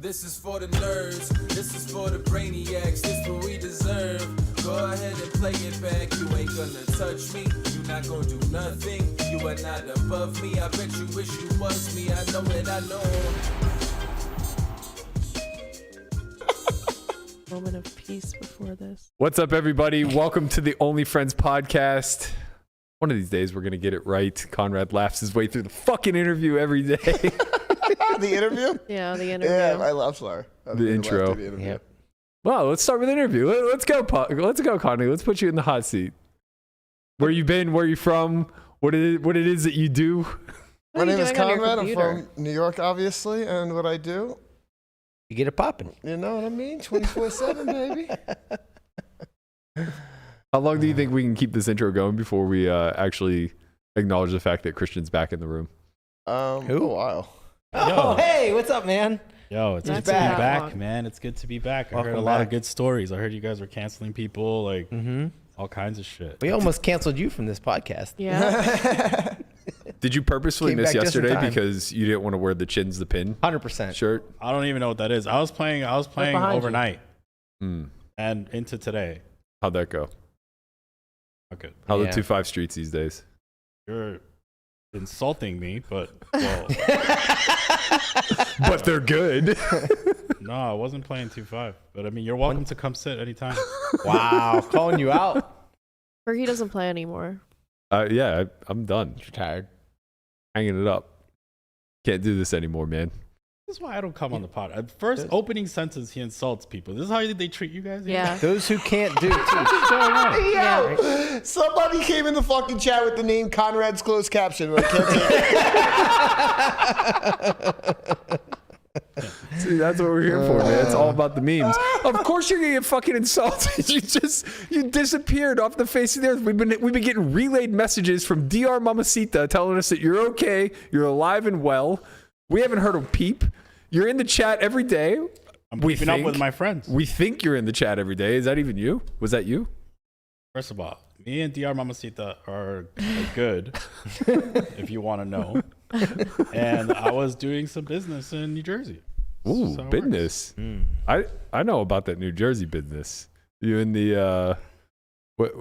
This is for the nerds, this is for the brainiacs, this what we deserve. Go ahead and play it back, you ain't gonna touch me, you not gonna do nothing, you are not above me, I bet you wish you was me, I know it, I know. Moment of peace before this. What's up, everybody? Welcome to the OnlyFriends podcast. One of these days, we're going to get it right. Conrad laughs his way through the fucking interview every day. The interview? Yeah, the interview. Yeah, I love Slar. The intro. The interview. Yep. Well, let's start with the interview. Let's go, Conrad. Let's put you in the hot seat. Where you been? Where you from? What it is that you do? My name is Conrad. I'm from New York, obviously, and what I do. You get it popping. You know what I mean? 24/7, baby. How long do you think we can keep this intro going before we actually acknowledge the fact that Christian's back in the room? A while. Oh, hey, what's up, man? Yo, it's good to be back, man. It's good to be back. I heard a lot of good stories. I heard you guys were canceling people, like all kinds of shit. We almost canceled you from this podcast. Yeah. Did you purposely miss yesterday because you didn't want to wear the Chin's the Pin 100% shirt? I don't even know what that is. I was playing overnight and into today. How'd that go? Okay. How are the 2-5 streets these days? You're insulting me, but well, but they're good. no, I wasn't playing 2-5. But I mean, you're welcome to come sit anytime. Wow, calling you out. Berkey doesn't play anymore. Yeah, I'm done. You're tired. Hanging it up. Can't do this anymore, man. This is why I don't come on the pod. At first opening sentence, he insults people. This is how they treat you guys? Yeah. Those who can't do too. Yo, somebody came in the fucking chat with the name Conrad's closed caption. I can't take it. See, that's what we're here for, man. It's all about the memes. Of course you're gonna get fucking insulted. You disappeared off the face of the earth. We've been getting relayed messages from DR Mamacita telling us that you're okay, you're alive and well. We haven't heard a peep. You're in the chat every day. I'm keeping up with my friends. We think you're in the chat every day. Is that even you? Was that you? First of all, me and DR Mamacita are good, if you want to know. And I was doing some business in New Jersey. Ooh, business. I know about that New Jersey business. You in the what?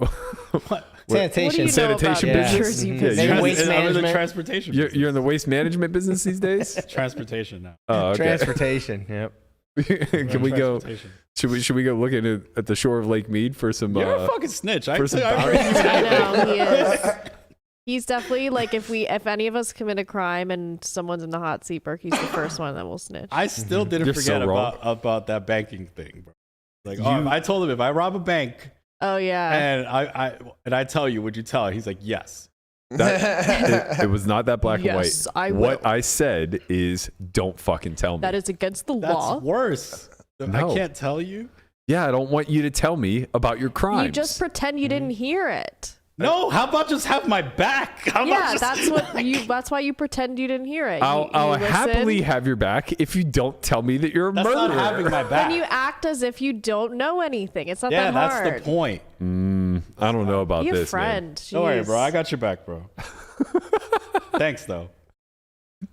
Sanitation business? Yeah. Waste I'm in the management. transportation business. You're in the waste management business these days? Transportation now. Oh, okay. Transportation, yep. Can we go? Should we go look at the shore of Lake Mead for some? You're a fucking snitch. I for some I know he is. He's definitely like if any of us commit a crime and someone's in the hot seat, Berkey's the first one that will snitch. I still didn't You're forget so about that banking thing, bro. Like, I told him if I rob a bank, Oh yeah. and I tell you, would you tell? He's like, yes. It was not that black Yes, and white. I will. What I said is, don't fucking tell me. That is against the That's law. worse. No. I can't tell you. Yeah, I don't want you to tell me about your crimes. You just pretend you didn't hear it. No, how about just have my back? That's why you pretend you didn't hear it. I'll you happily listen. have your back if you don't tell me that you're a That's murderer. not having my back. Then you act as if you don't know anything. It's not that hard. That's the point. I don't know about Be a this, friend. Don't worry, Jeez. bro. I got your back, bro. Thanks, though.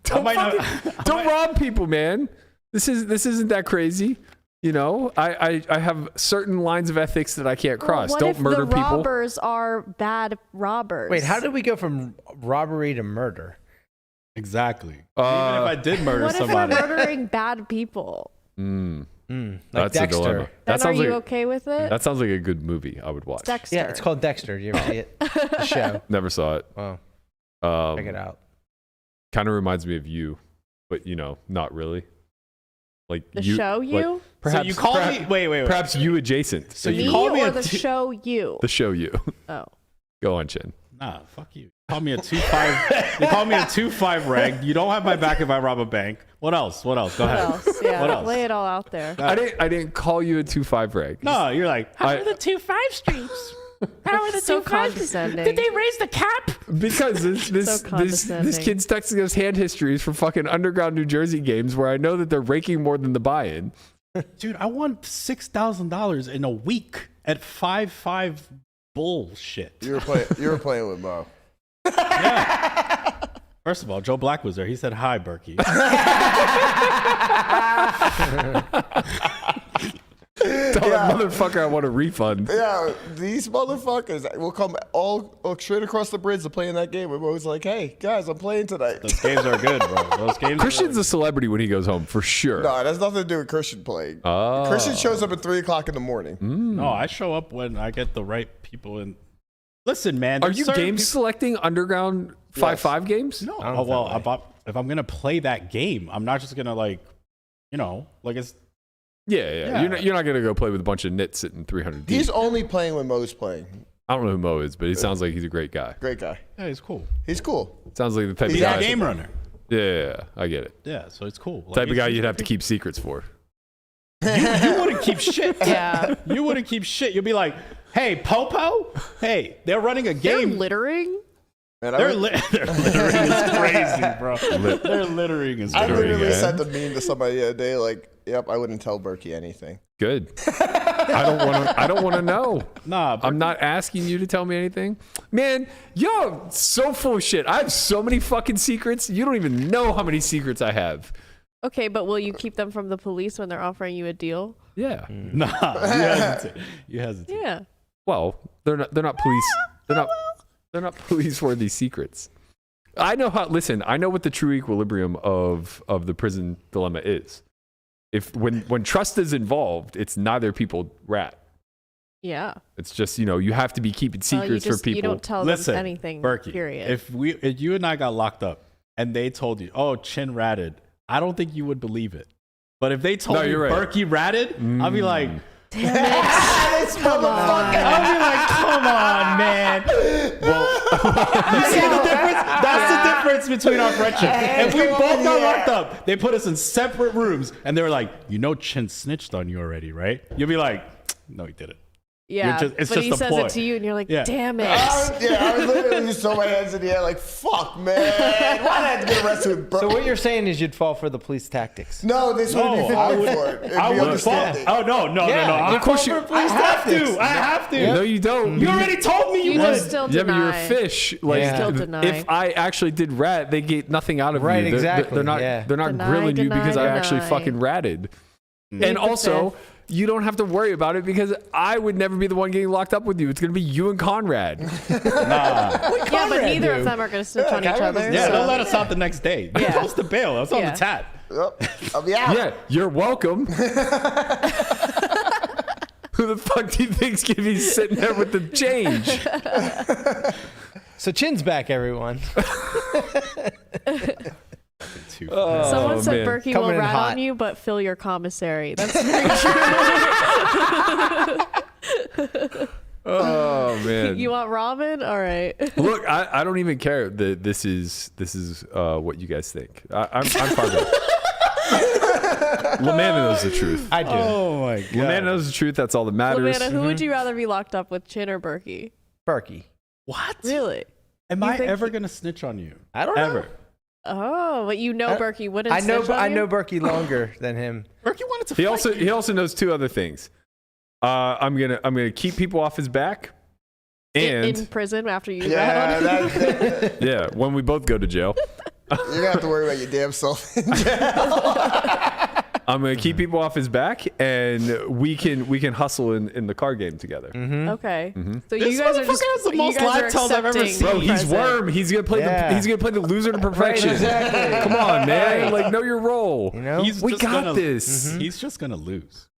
Don't rob people, man. This isn't that crazy. You know, I have certain lines of ethics that I can't cross. What Don't if murder the people. robbers are bad robbers? Wait, how did we go from robbery to murder? Exactly. Even if I did murder What somebody. if we're murdering bad people? Like That's a dilemma. Dexter. Then are you okay with it? That sounds like a good movie I would watch. Dexter. Yeah, it's called Dexter. Do you ever see it? The show. Never saw it. Oh, check it out. Kind of reminds me of You, but not really. Like The you, show You? Like, perhaps, So you call me. Wait. Perhaps You adjacent. So Me you call me or a the show You? The show You. Oh. Go on, Chin. Nah, fuck you. You call me a 2-5. You call me a 2-5 reg. You don't have my back if I rob a bank. What else? Go ahead. What else? Yeah, What else? lay it all out there. I didn't call you a 2-5 reg. No, you're like, How are the 2-5 streets? How are the So 2-5? condescending. Did they raise the cap? Because this condescending. kid's texting us hand histories from fucking underground New Jersey games where I know that they're raking more than the buy-in. dude, I won $6,000 in a week at 5-5 bullshit. You were playing with Mo. Yeah. First of all, Joe Black was there. He said, "Hi, Berkey." Tell that motherfucker I want a refund. Yeah, these motherfuckers will come all straight across the bridge to play in that game. We're always like, hey, guys, I'm playing tonight. Those games are good, bro. Those games. Christian's a celebrity when he goes home, for sure. No, it has nothing to do with Christian playing. Oh. Christian shows up at 3 o'clock in the morning. No, I show up when I get the right people in. Listen, man. Are there's you certain game selecting underground 5-5 games? No. Oh, well, if I'm gonna play that game, I'm not just gonna like it's. Yeah. You're not gonna go play with a bunch of nits sitting 300 deep. He's only playing when Mo's playing. I don't know who Mo is, but he sounds like he's a great guy. Great guy. Yeah, he's cool. He's cool. Sounds like the type He's of a guy. game runner. Yeah, I get it. Yeah, so it's cool. Type of guy you'd have to keep secrets for. You wouldn't keep shit. Yeah. You wouldn't keep shit. You'd be like, hey, Popo, hey, they're running a They're game. littering? Man, Their littering is crazy, bro. Their littering is I crazy. literally sent a meme to somebody the other day, like, yep, I wouldn't tell Berkey anything. Good. I don't want to know. Nah, I'm not asking you to tell me anything. Man, you're so full of shit. I have so many fucking secrets. You don't even know how many secrets I have. Okay, but will you keep them from the police when they're offering you a deal? Yeah. Nah, you hesitate. Yeah. Well, they're not police. They're not police-worthy secrets. I know what the true equilibrium of the prison dilemma is. If when trust is involved, it's neither people rat. Yeah. It's just, you have to be keeping secrets for people. You don't tell Listen, them anything, Berkey, period. if you and I got locked up and they told you, oh, Chin ratted, I don't think you would believe it. But if they told you right. Berkey ratted, I'll be like, damn it. Come on. I'll be like, come on, man. Well, you see the difference? That's the difference between our friendship. If we both got locked up, they put us in separate rooms, and they were like, Chin snitched on you already, right? You'll be like, no, he didn't. Yeah, it's but just he a says ploy. it to you, and you're like, Yeah. damn it. I was literally just throwing my hands in the air like, fuck, man. Why did I have to get arrested with Berkey? So what you're saying is you'd fall for the police tactics. No, this would be falling for it. It'd I be would fall. understanding. Oh, no. Yeah, of course you. I have to. I have to. No, you don't. You already told me you You would. just still Yeah, but you're a deny. fish. Like, Yeah. Still deny. if I actually did rat, they get nothing out of Right, you. exactly, They're not. yeah. They're not Deny, grilling you deny, because I actually deny. fucking ratted. Plead And the also, fifth. you don't have to worry about it because I would never be the one getting locked up with you. It's gonna be you and Conrad. Nah. Yeah, but neither of them are going to snitch on each Conrad other. doesn't- Yeah, so- they'll let us out the next day. Yeah. That's the bail. That's on Yeah. the tat. Yep. I'll be out. Yeah, you're welcome. Who the fuck do you think's gonna be sitting there with the change? So Chin's back, everyone. Someone said man. Berkey Coming will in rat hot. on you, but fill your commissary. That's very true. Oh man. You want ramen? All right. Look, I don't even care that this is what you guys think. I'm fine with it. LaManna knows the truth. I do. Oh my god. LaManna knows the truth. That's all that matters. Lamanna, who would you rather be locked up with, Chin or Berkey? Berkey. What? Really? Am You I think ever he- gonna snitch on you? I don't know. Ever. Oh, but Berkey wouldn't I know. snitch on I you? know Berkey longer than him. Berkey wanted to. He fight also knows two other things. I'm gonna keep people off his back, and in prison after you Yeah, rat on him. that's, yeah, when we both go to jail, you're going to have to worry about your damn self. I'm gonna keep people off his back, and we can hustle in the card game together. Okay. So This you guys are motherfucker just has the you most guys are live tells I've ever accepting seen. Bro, the he's present. worm. He's gonna play Yeah. the loser to perfection. exactly. Come on, man. Right. Like, know your role. You know. He's We just got gonna, this. He's just gonna lose.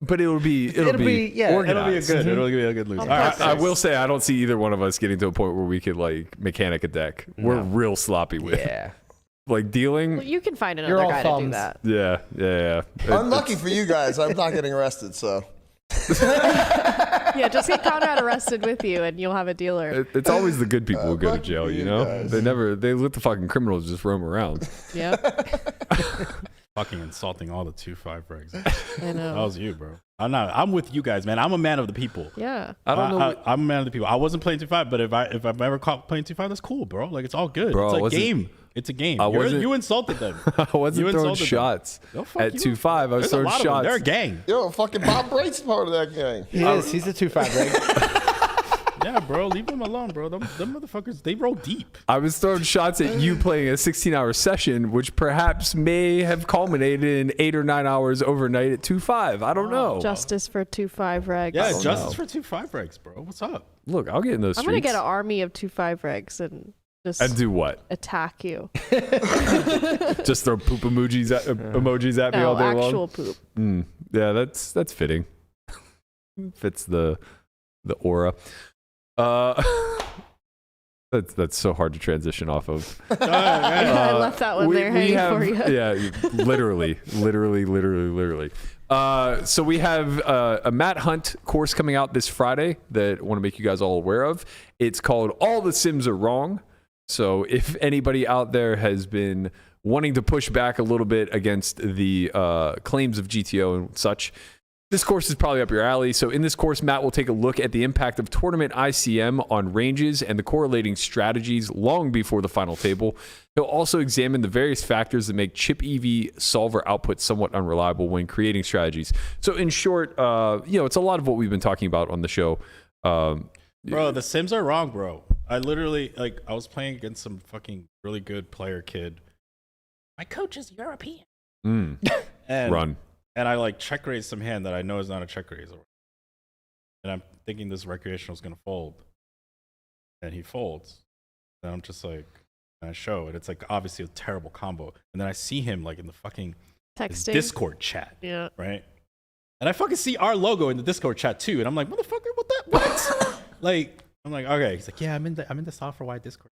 But it'll be It'll be- yeah, organized. It'll be a good loser. On All right, purpose. I will say I don't see either one of us getting to a point where we could like mechanic a deck. We're real sloppy with Yeah. like dealing. Well, you can find You're another all guy to do thumbs. that. Yeah. Unlucky for you guys, I'm not getting arrested, so. Yeah, just get Conrad arrested with you, and you'll have a dealer. It's always the good people who go to lucky jail, for you you know? guys. They let the fucking criminals just roam around. Yeah, fucking insulting all the 2-5 regs. I That know. was you, bro. I'm with you guys, man. I'm a man of the people. Yeah. I don't know. I'm a man of the people. I wasn't playing 2-5, but if I'm ever caught playing 2-5, that's cool, bro. Like, it's all good. Bro, I it's a wasn't- game. It's a game. I wasn't- You insulted them. I wasn't You throwing insulted them. shots No, fuck at you. 2-5. I was There's a throwing lot of them. shots. They're a gang. Yo, fucking Bob Brate's part of that gang. He is. He's a 2-5, right? Yeah, bro, leave them alone, bro. Them motherfuckers, they roll deep. I was throwing shots at you playing a 16-hour session, which perhaps may have culminated in 8 or 9 hours overnight at 2.5. I don't know. Justice for 2.5 regs. Yeah, justice for 2.5 regs, bro. What's up? Look, I'll get in those I'm streets. gonna get an army of 2.5 regs and just And do what? attack you. Just throw poop emojis at me all No, day long? actual poop. Yeah, that's fitting. Fits the aura. That's so hard to transition off of. I left that one there hanging for you. Yeah, literally. So we have a Matt Hunt course coming out this Friday that I want to make you guys all aware of. It's called All the Sims Are Wrong. So if anybody out there has been wanting to push back a little bit against the claims of GTO and such, this course is probably up your alley. So in this course, Matt will take a look at the impact of tournament ICM on ranges and the correlating strategies long before the final table. He'll also examine the various factors that make chip EV solver output somewhat unreliable when creating strategies. So in short, it's a lot of what we've been talking about on the show. Bro, the Sims are wrong, bro. I literally, I was playing against some fucking really good player kid. My coach is European. And Run. And I check raise some hand that I know is not a check raise. And I'm thinking this recreational is going to fold. And he folds. And I'm just and I show it. It's obviously a terrible combo. And then I see him in the fucking Texting. Discord chat. Yeah. Right? And I fucking see our logo in the Discord chat too. And I'm like, motherfucker, what? I'm like, okay. He's like, yeah, I'm in the software-wide Discord.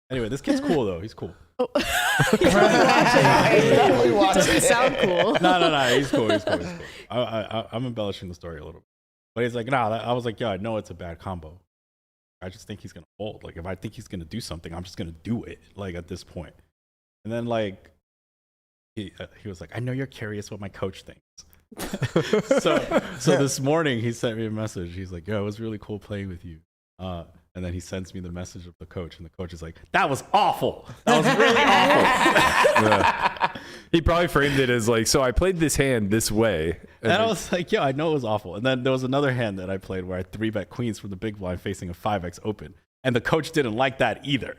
Anyway, this kid's cool though. He's cool. Doesn't sound cool. No. He's cool. I'm embellishing the story a little bit. But he's like, nah. I was like, yeah, I know it's a bad combo. I just think he's going to fold. If I think he's going to do something, I'm just going to do it, at this point. And then, he was like, I know you're curious what my coach thinks. so this morning, he sent me a message. He's like, yo, it was really cool playing with you. And then he sends me the message of the coach, and the coach is like, that was awful. That was really awful. Yeah. He probably framed it as so I played this hand this way. And I was like, yeah, I know it was awful. And then there was another hand that I played where I 3-bet queens from the big blind facing a 5x open. And the coach didn't like that either.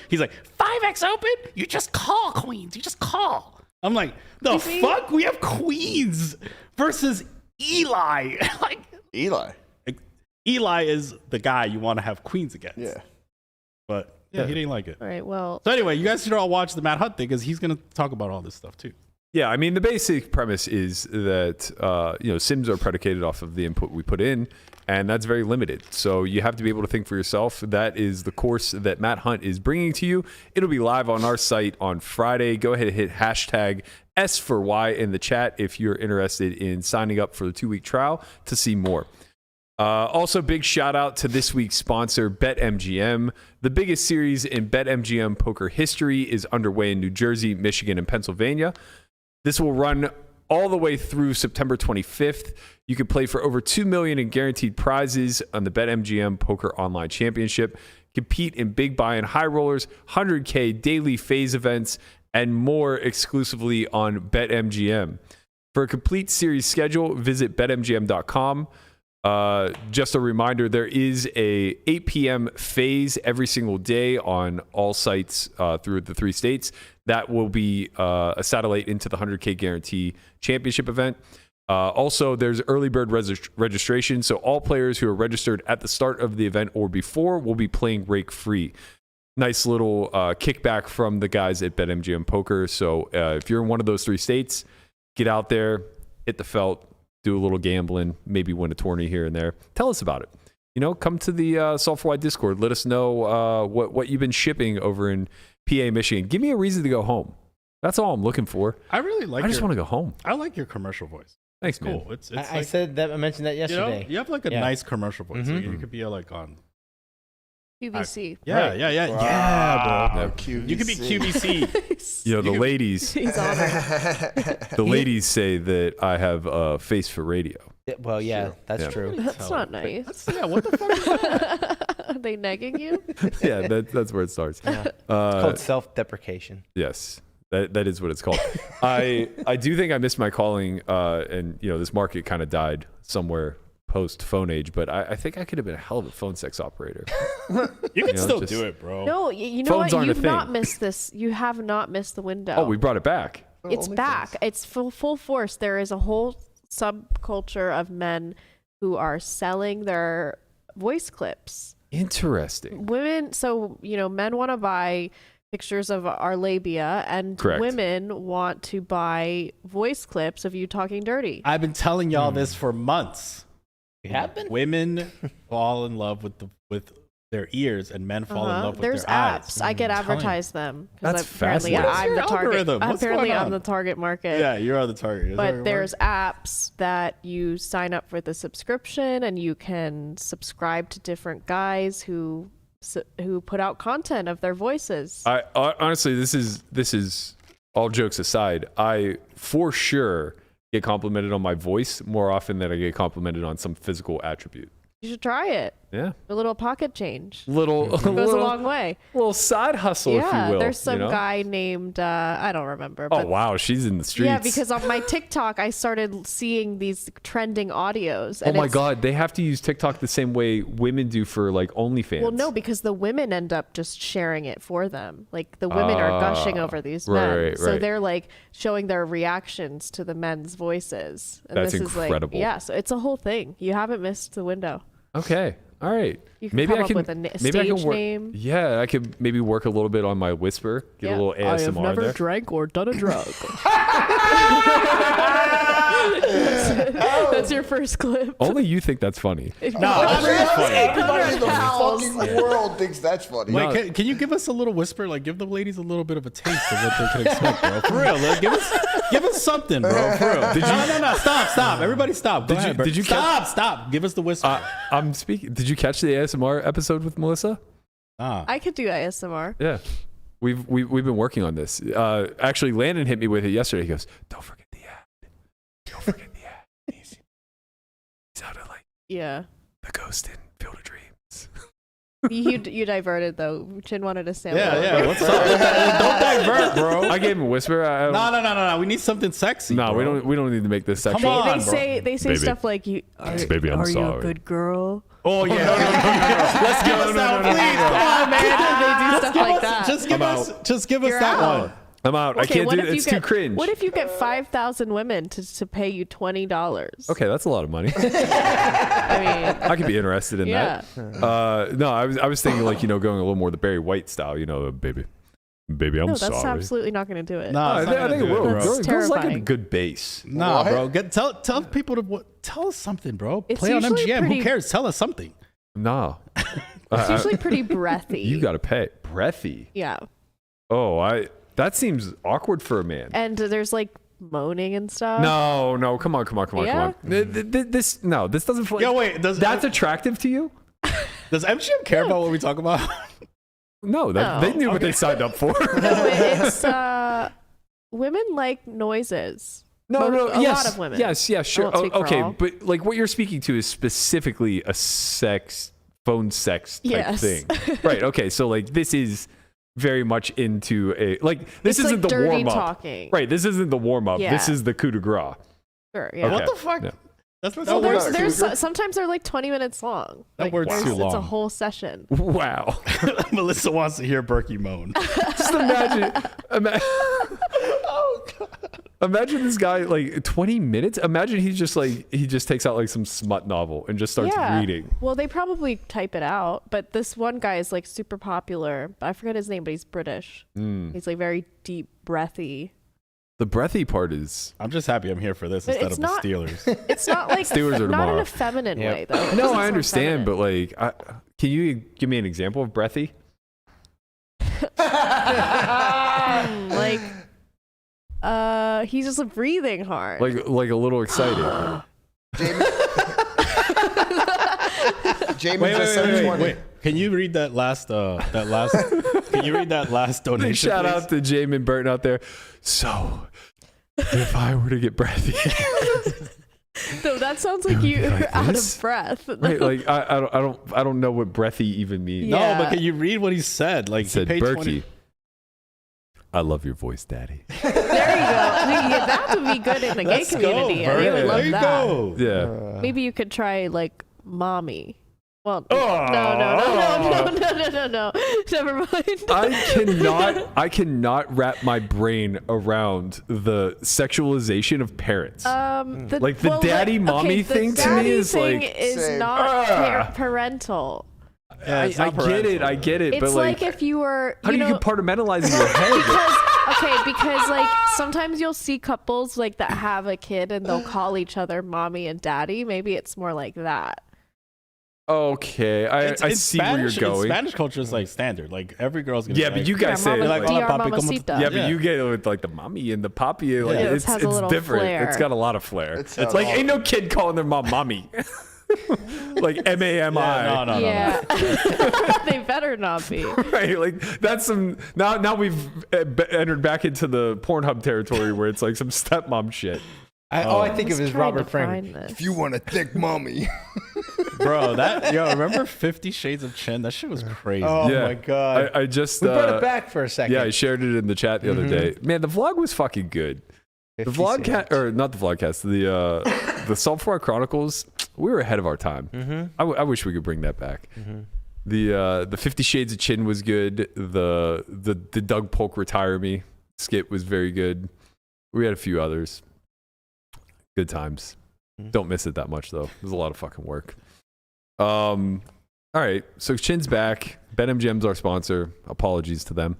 He's like, 5x open? You just call queens. You just call. I'm like, the fuck? We have queens versus Eli. Eli is the guy you want to have queens against. Yeah. But yeah, he didn't like it. All right, well. So anyway, you guys should all watch the Matt Hunt thing because he's going to talk about all this stuff too. Yeah, I mean, the basic premise is that, Sims are predicated off of the input we put in, and that's very limited. So you have to be able to think for yourself. That is the course that Matt Hunt is bringing to you. It'll be live on our site on Friday. Go ahead and hit hashtag S4Y in the chat if you're interested in signing up for the 2-week trial to see more. Also, big shout out to this week's sponsor, BetMGM. The biggest series in BetMGM poker history is underway in New Jersey, Michigan, and Pennsylvania. This will run all the way through September 25th. You can play for over $2 million in guaranteed prizes on the BetMGM Poker Online Championship. Compete in big buy and high rollers, 100K daily phase events, and more exclusively on BetMGM. For a complete series schedule, visit betmgm.com. Just a reminder, there is a 8 p.m. phase every single day on all sites through the 3 states. That will be a satellite into the 100K guarantee championship event. Also, there's early bird registration, so all players who are registered at the start of the event or before will be playing rake free. Nice little kickback from the guys at BetMGM Poker. So if you're in one of those 3 states, get out there, hit the felt, do a little gambling, maybe win a tourney here and there. Tell us about it. Come to the Software Discord. Let us know what you've been shipping over in PA, Michigan. Give me a reason to go home. That's all I'm looking for. I really like. I just want to go home. I like your commercial voice. Thanks, man. Cool. It's I said that. I mentioned that yesterday. You have a nice commercial voice. Mm-hmm. You could be on QVC. Yeah, Right. yeah, bro. QVC. You could be QVC. The ladies, He's on it. the ladies say that I have a face for radio. Well, yeah, that's Yeah. true. That's not nice. Yeah, what the fuck is that? Are they negging you? Yeah, that's where it starts. Yeah. It's called self-deprecation. Yes, that is what it's called. I do think I missed my calling, and this market kind of died somewhere post phone age, but I think I could have been a hell of a phone sex operator. You can know, still just- do it, bro. No, you know Phones what? aren't a You've not thing. missed this. You have not missed the window. Oh, we brought it back. It's back. It's full force. There is a whole subculture of men who are selling their voice clips. Interesting. Women, so men want to buy pictures of our labia, and Correct. women want to buy voice clips of you talking dirty. I've been telling y'all this for months. You have been? Women fall in love with their ears, and men fall in love with There's their eyes. apps. I get I'm telling advertised them That's apparently fascinating. What's I'm your the target. algorithm? What's Apparently, going I'm on? the target market. Yeah, you're on the target. But there's apps that you sign up for the subscription, and you can subscribe to different guys who put out content of their voices. I honestly, this is all jokes aside. I for sure get complimented on my voice more often than I get complimented on some physical attribute. You should try it. Yeah, A little pocket change little goes a long way. little side hustle, if you will. There's some you know? guy named I don't remember. Oh But wow, she's in the streets. yeah, because on my TikTok I started seeing these trending audios. oh And my it's- god, they have to use TikTok the same way women do for like OnlyFans. Well, no, because the women end up just sharing it for them. Like the women are gushing over these right, men, right, so right. they're like showing their reactions to the men's voices. And That's this is incredible. like, yeah, so it's a whole thing. You haven't missed the window. Okay. All right. You can come up with a stage work. name. Yeah, I could maybe work a little bit on my whisper, get a little ASMR there. drank or done a drug. That's your first clip. Only you think that's funny. No, Everybody in the Pals. fucking world thinks that's funny. Wait, can you give us a little whisper? Like, give the ladies a little bit of a taste of what they can expect, bro. For real, like, give us something, bro. For real. No, stop. Everybody stop. Go ahead, bro. did you stop. Give us the whisper. I'm speaking. Did you catch the ASMR episode with Melissa? I could do ASMR. Yeah. We've been working on this. Actually, Landon hit me with it yesterday. He goes, "Don't forget the ad. Don't forget the ad." He sounded like Yeah. the ghost in Field of Dreams. You diverted though. Chin wanted to sample. Yeah. What's up? Don't divert, bro. I gave him a whisper. No. We need something sexy. No, bro. we don't need to make this sexual. on. They bro. say Baby. stuff like you. Baby, I'm are you sorry. a good girl? Oh yeah. No. Let's give us that, please. Come on, man. They do stuff like that. Just give us You're that out. one. I'm out. I Okay, can't what do if it. you It's get, too cringe. What if you get 5,000 women to pay you $20? Okay, that's a lot of money. I mean, I could be interested in yeah. that. No, I was thinking like, going a little more the Barry White style, baby, I'm No, sorry. that's absolutely not going to do it. No, I it's not think gonna it do will. That's Girls like a terrifying. good bass. Nah, What? bro. Tell people to tell us something, bro. It's Play on usually MGM. pretty- Who cares? Tell us something. Nah. It's usually pretty breathy. You got to pay. Breathy. Yeah. Oh, that seems awkward for a man. And there's like moaning and stuff. No, come on. Yeah? This doesn't feel. Yo, wait. That's attractive to you? Does MGM care about what we talk about? No, No. they knew what they signed up for. No, it's women like noises. No, A yes, lot of women. Yes, sure. won't speak for Okay, all. but like what you're speaking to is specifically a phone sex type Yes. thing. Right, okay, so like this is very much into a, like, this It's isn't like the dirty warm up. talking. Right, this isn't the warm up. Yeah. This is the coup de grace. Sure, yeah. Okay. What the fuck? Yeah. That's what Well, we're there's not- there's Cougar. sometimes they're like 20 minutes long. That Like, word's there's- too It's a long. whole session. Wow. Melissa wants to hear Berkey moan. Just imagine. Oh, Imagine this guy like 20 minutes. Imagine he just takes out like some smut novel and just starts Yeah. reading. Well, they probably type it out, but this one guy is like super popular. I forget his name, but he's British. He's like very deep, breathy. The breathy part is. I'm just happy I'm here for this But instead it's of not- the Steelers. It's not like Steelers are not in tomorrow. a feminine Yep. way though. It No, doesn't I sound understand, but feminine. like, can you give me an example of breathy? Like he's just breathing hard. Like a little excited. Jamie just said 20. Wait. Can you read that last? Can you read that last donation? Shout please? out to Jamin Burton out there. So, if I were to get breathy, No, that sounds like you're like out this? of breath. right? Like I don't know what breathy even means. No, Yeah. but can you read what he said? Like It said he paid Berkey. 20. I love your voice, Daddy. There you go. Yeah, that would be good in the gay community. They would love that. Yeah. Maybe you could try like mommy. Well, Oh. no. Never mind. I cannot wrap my brain around the sexualization of parents. The daddy mommy thing to me is like is Same. not parental. I get it, It's but like if you were, how do you compartmentalize in your head? because like sometimes you'll see couples like that have a kid and they'll call each other mommy and daddy. Maybe it's more like that. Okay, I see where you're going. Spanish culture is like standard. Like every girl's gonna. Yeah, but you guys say it like, Dior papi, mamacita. yeah, but you get it with like the mommy and the poppy. Like, Yeah, it it's has a little different. flair. It's got a lot of flair. It's It's not like all- ain't no kid calling their mom mommy. Like MAMI. No. Yeah, they better not be. Right, like that's some. Now we've entered back into the Pornhub territory where it's like some stepmom shit. All I think of Let's is try Robert to Frank. find this. If you want a thick mommy. Bro, remember 50 Shades of Chin? That shit was crazy. Oh Yeah. my god. I just we brought it back for a second. Yeah, I shared it in the chat the other day. Man, the vlog was fucking good. The 50 vlogcast, or not the vlogcast, the Sulphur Chronicles. We were ahead of our time. I wish we could bring that back. The 50 Shades of Chin was good. The Doug Polk Retire Me skit was very good. We had a few others. Good times. Don't miss it that much though. It was a lot of fucking work. All right, so Chin's back. BetMGM's our sponsor. Apologies to them.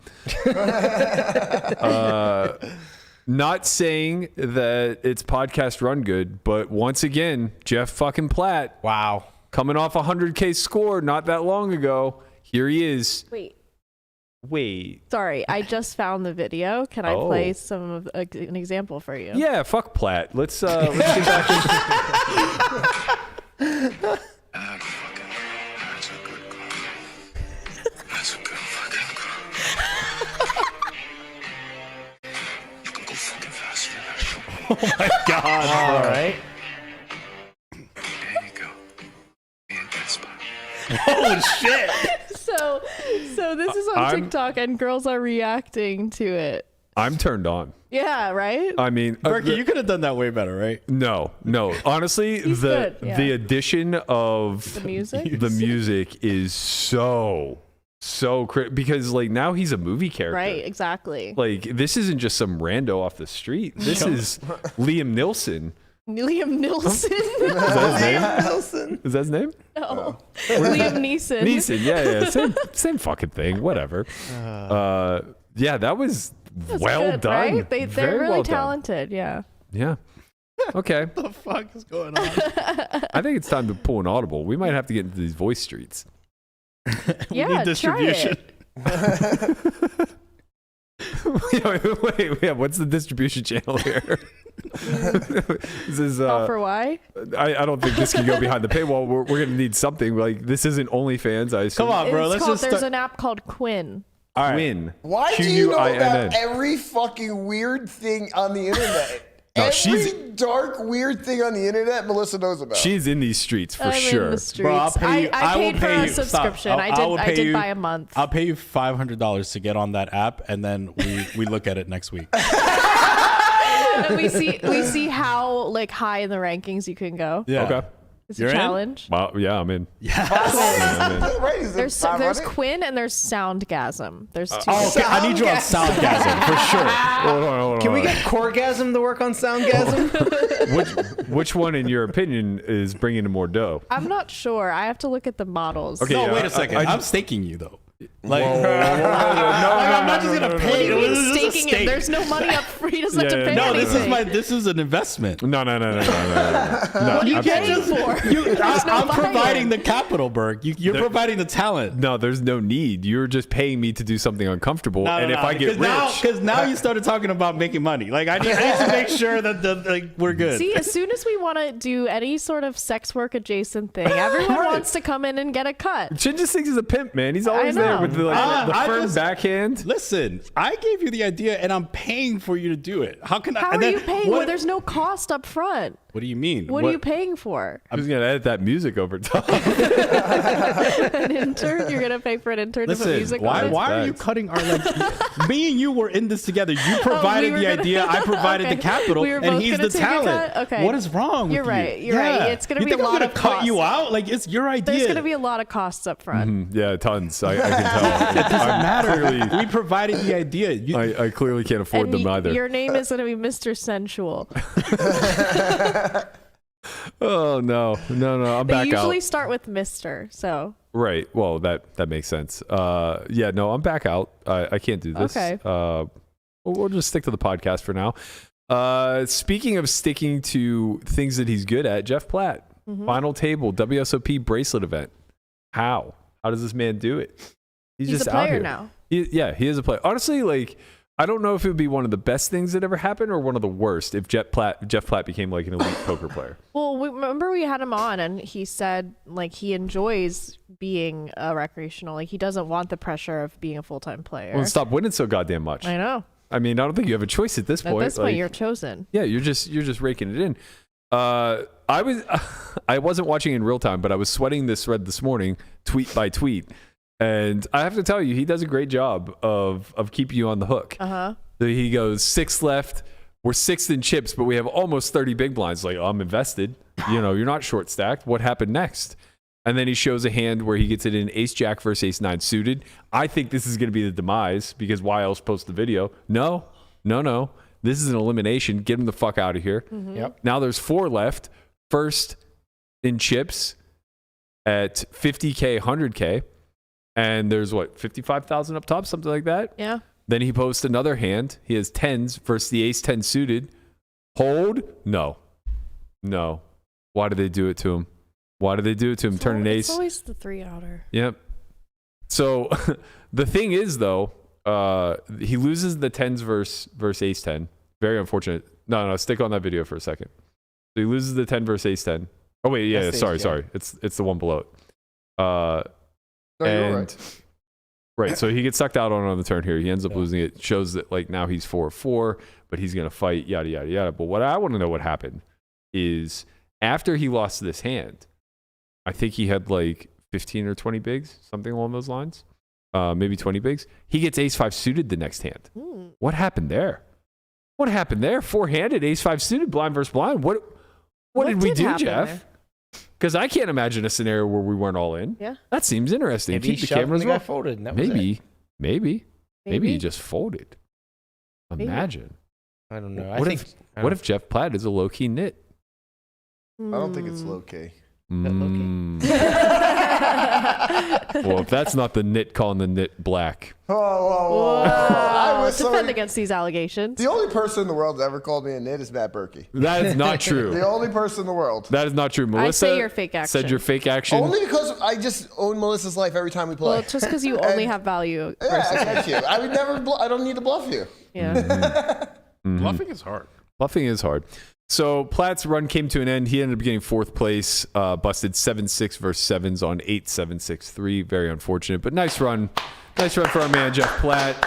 Not saying that it's podcast run good, but once again, Jeff fucking Platt. Wow. Coming off a 100K score not that long ago. Here he is. Wait. Sorry, I just found the video. Can I Oh. play some of an example for you? Yeah, fuck Platt. Let's get back into That's a good girl. That's a good fucking girl. You can go fucking faster than that show. Oh my god. All right. There you go. Me and that spot. Holy shit. So this is on I'm- TikTok and girls are reacting to it. I'm turned on. Yeah, right? I mean, Berkey, you could have done that way better, right? No. Honestly, He's the good, yeah. the addition of The music? the music is so because like now he's a movie character. Right, exactly. Like this isn't just some rando off the street. This is Liam Nilsson. Liam Nilsson? Is that his name? Nelson. Is that his name? No. Liam Neeson. Neeson. Yeah. Same fucking thing. Whatever. Yeah, that was That's well good, done. Right? They're Very really well done. talented, yeah. Yeah. Okay. What the fuck is going on? I think it's time to pull an audible. We might have to get into these voice streets. Yeah, need distribution. Wait, what's the distribution channel here? This is All for why? I don't think this can go behind the paywall. We're gonna need something like this. Isn't OnlyFans? I assume. Come on, bro. Let's just There's start. an app called Quinn. All right. Win. Why do you know Quinn. about every fucking weird thing on the internet? No, every dark, weird thing on the internet, Melissa knows about. She's in these streets for I'm sure. in the streets. Bro, I'll pay you. I will paid for pay a you. Stop. subscription. will I pay did you- buy a month. I'll pay you $500 to get on that app, and then we look at it next week. And we see how like high in the rankings you can go. Yeah. Okay. It's You're a in? challenge. Well, yeah, I'm in. Right, is it There's 500? Quinn and there's Soundgasm. There's two. Oh, okay. I need you on Soundgasm for sure. Hold on. Can we get Coregasm to work on Soundgasm? Which one, in your opinion, is bringing in more dough? I'm not sure. I have to look at the models. Okay. No, Yeah, wait a second. I- I'm staking you though. Like, No, I'm not just gonna pay you. What do you mean This is a staking stake. it? There's no money up for you. Doesn't have Yeah, to yeah. pay No, anything. this is an investment. No. What are you I'm- paying for? I'm providing the capital, Berg. You're providing the talent. No, there's no need. You're just paying me to do something uncomfortable. And if I get rich, because now you started talking about making money. Like I need to make sure that we're good. See, as soon as we want to do any sort of sex work adjacent thing, everyone wants to come in and get a cut. Chin just thinks he's a pimp, man. He's always I there know. with with the firm backhand. Listen, I gave you the idea, and I'm paying for you to do it. How can I? How and are then you paying? Well, there's no cost up front. What do you mean? What are you paying for? I'm just gonna edit that music over top. An intern? You're gonna pay for an intern to put Listen, music on it? why are you cutting our me and you were in this together. You provided the idea, I provided the capital, and he's the talent. Okay. What is wrong with You're you? right. You're right. It's gonna be a lot of cut costs. you out? Like, it's your idea. There's gonna be a lot of costs up front. Yeah, tons. I can tell. It doesn't matter. We provided the idea. I clearly can't afford them either. Your name is gonna be Mr. Sensual. Oh no, I'm They back usually out. start with Mr. So Right. Well, that makes sense. Yeah, no, I'm back out. I can't do this. Okay. We'll just stick to the podcast for now. Speaking of sticking to things that he's good at, Jeff Platt, final table WSOP bracelet event. How does this man do it? He's just a player out here now. He is a player. Honestly, like, I don't know if it would be one of the best things that ever happened or one of the worst if Jeff Platt became like an elite poker player. Well, remember we had him on and he said like he enjoys being a recreational. Like he doesn't want the pressure of being a full-time player. Well, stop winning so goddamn much. I know. I mean, I don't think you have a choice at this point. At this point, you're chosen. Yeah, you're just raking it in. I wasn't watching in real time, but I was sweating this thread this morning, tweet by tweet. And I have to tell you, he does a great job of keeping you on the hook. Uh-huh. So he goes 6 left. We're 6th in chips, but we have almost 30 big blinds. Like, I'm invested. You're not short stacked. What happened next? And then he shows a hand where he gets it in ace jack versus ace 9 suited. I think this is going to be the demise because why else post the video? No. This is an elimination. Get him the fuck out of here. Mm-hmm. Yep. Now there's 4 left. First in chips at 50K, 100K. And there's 55,000 up top, something like that. Yeah. Then he posts another hand. He has 10s versus the ace 10 suited. Hold? No. Why did they do it to him? Turn an ace. It's always the 3-outer. Yep. So the thing is, though, he loses the 10s versus ace 10. Very unfortunate. No, stick on that video for a second. So he loses the 10 versus ace 10. Oh, wait, yeah, sorry. It's the one below it. Right, so he gets sucked out on the turn here. He ends up losing it. Shows that like now he's 4-4, but he's gonna fight, yada yada yada. But what I want to know what happened is after he lost this hand, I think he had like 15 or 20 bigs, something along those lines, maybe 20 bigs. He gets ace 5 suited the next hand. What happened there? 4-handed ace 5 suited, blind versus blind. What did we do, Jeff? Because I can't imagine a scenario where we weren't all in. Yeah. That seems interesting. Maybe Keep the cameras got off. folded. And that was Maybe Maybe. he just folded. Imagine. I don't know. What if Jeff Platt is a low key nit? I don't think it's low key. Well, if that's not the nit calling the nit black. Whoa. I was Defend against these allegations. The only person in the world that ever called me a nit is Matt Berkey. That is not true. The only person in the world. That is not true. Melissa say your fake action. said your fake action. Only because I just own Melissa's life every time we play. Well, just because you only have value. Yeah, I get you. I would never. I don't need to bluff you. Yeah. Bluffing is hard. Bluffing is hard. So Platt's run came to an end. He ended up getting 4th place, busted 7-6 versus 7s on 8-7-6-3. Very unfortunate, but nice run. Nice run for our man, Jeff Platt.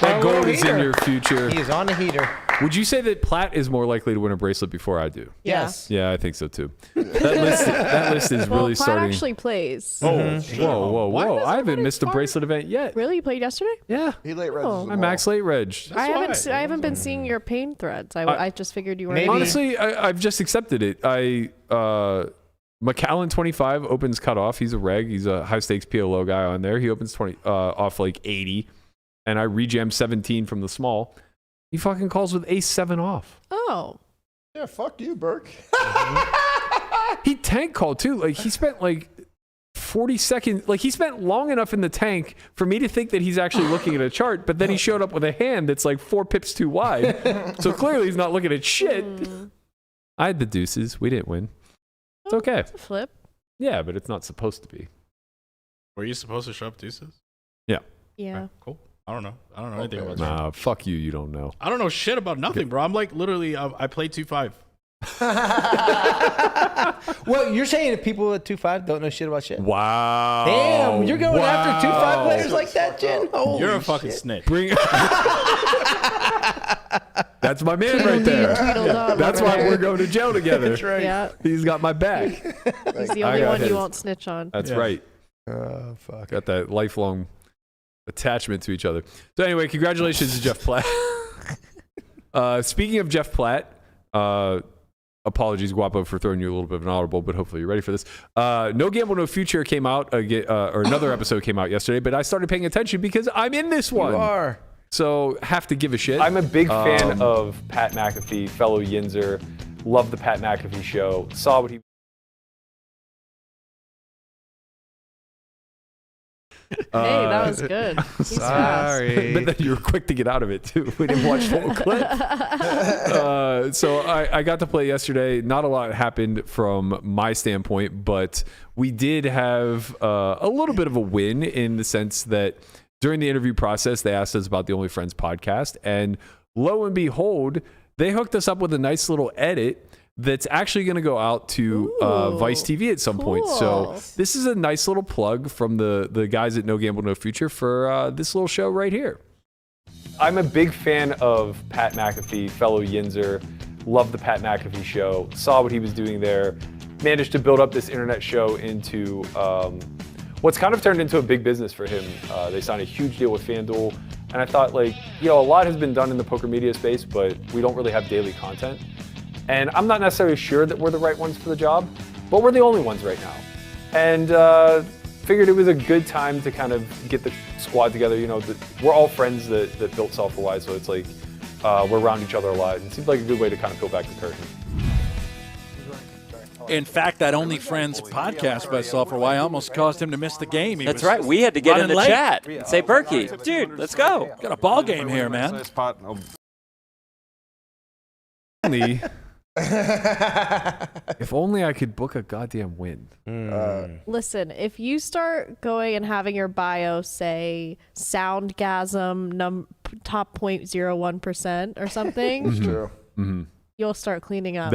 That gold is in your future. He is on a heater. Would you say that Platt is more likely to win a bracelet before I do? Yes. Yeah, I think so too. That list is Well, really Platt starting. actually plays. Whoa. I haven't missed a bracelet event yet. Really? You played yesterday? Yeah. He late read. I'm max late reg. I haven't been seeing your pain threads. I just figured you were. Maybe. Honestly, I've just accepted it. McAllen 25 opens cutoff. He's a reg. He's a high stakes PLO guy on there. He opens 20 off like 80, and I rejam 17 from the small. He fucking calls with ace 7 off. Oh. Yeah, fuck you, Burke. He tank called too. Like he spent like 40 seconds. Like he spent long enough in the tank for me to think that he's actually looking at a chart. But then he showed up with a hand that's like 4 pips too wide. So clearly he's not looking at shit. I had the deuces. We didn't win. It's okay. It's a flip. Yeah, but it's not supposed to be. Were you supposed to show up deuces? Yeah. Okay, cool. I don't know anything about that. Nah, fuck you. You don't know. I don't know shit about nothing, bro. I'm like literally, I played 2-5. Well, you're saying that people at 2.5 don't know shit about shit? Wow. Damn, you're going after 2.5 players like that, Jin? Holy You're a fucking shit. snitch. That's my man right there. That's why we're going to jail together. That's right. Yeah, He's got my back. he's the I only got one his. you won't snitch on. That's Yeah. right. Oh, fuck. Got that lifelong attachment to each other. So anyway, congratulations to Jeff Platt. Speaking of Jeff Platt, apologies, Guapo, for throwing you a little bit of an audible, but hopefully you're ready for this. No Gamble, No Future came out, or another episode came out yesterday, but I started paying attention because I'm in this one. You are. So have to give a shit. I'm a big fan of Pat McAfee, fellow Yinzer. Love the Pat McAfee show. Saw what he... Hey, that was good. He's fast. But then you were quick to get out of it too. We didn't watch the whole clip. So I got to play yesterday. Not a lot happened from my standpoint, but we did have a little bit of a win in the sense that during the interview process, they asked us about the OnlyFriends podcast, and lo and behold, they hooked us up with a nice little edit that's actually going to go out to Vice TV at some point. So this is a nice little plug from the guys at No Gamble, No Future for this little show right here. I'm a big fan of Pat McAfee, fellow Yinzer. Love the Pat McAfee show. Saw what he was doing there. Managed to build up this internet show into what's kind of turned into a big business for him. They signed a huge deal with FanDuel. And I thought, like, a lot has been done in the poker media space, but we don't really have daily content. And I'm not necessarily sure that we're the right ones for the job, but we're the only ones right now. And figured it was a good time to kind of get the squad together. We're all friends that built Self4Wise, so it's like we're around each other a lot. And it seemed like a good way to kind of peel back the curtain. In fact, that OnlyFriends podcast by Self4Wise almost caused him to miss the game. That's right. We had to get in the late. chat and say, Berkey, dude, let's go. Got a ball game here, man. If only I could book a goddamn win. Listen, if you start going and having your bio say soundgasm top 0.01% or something, True. you'll start cleaning up.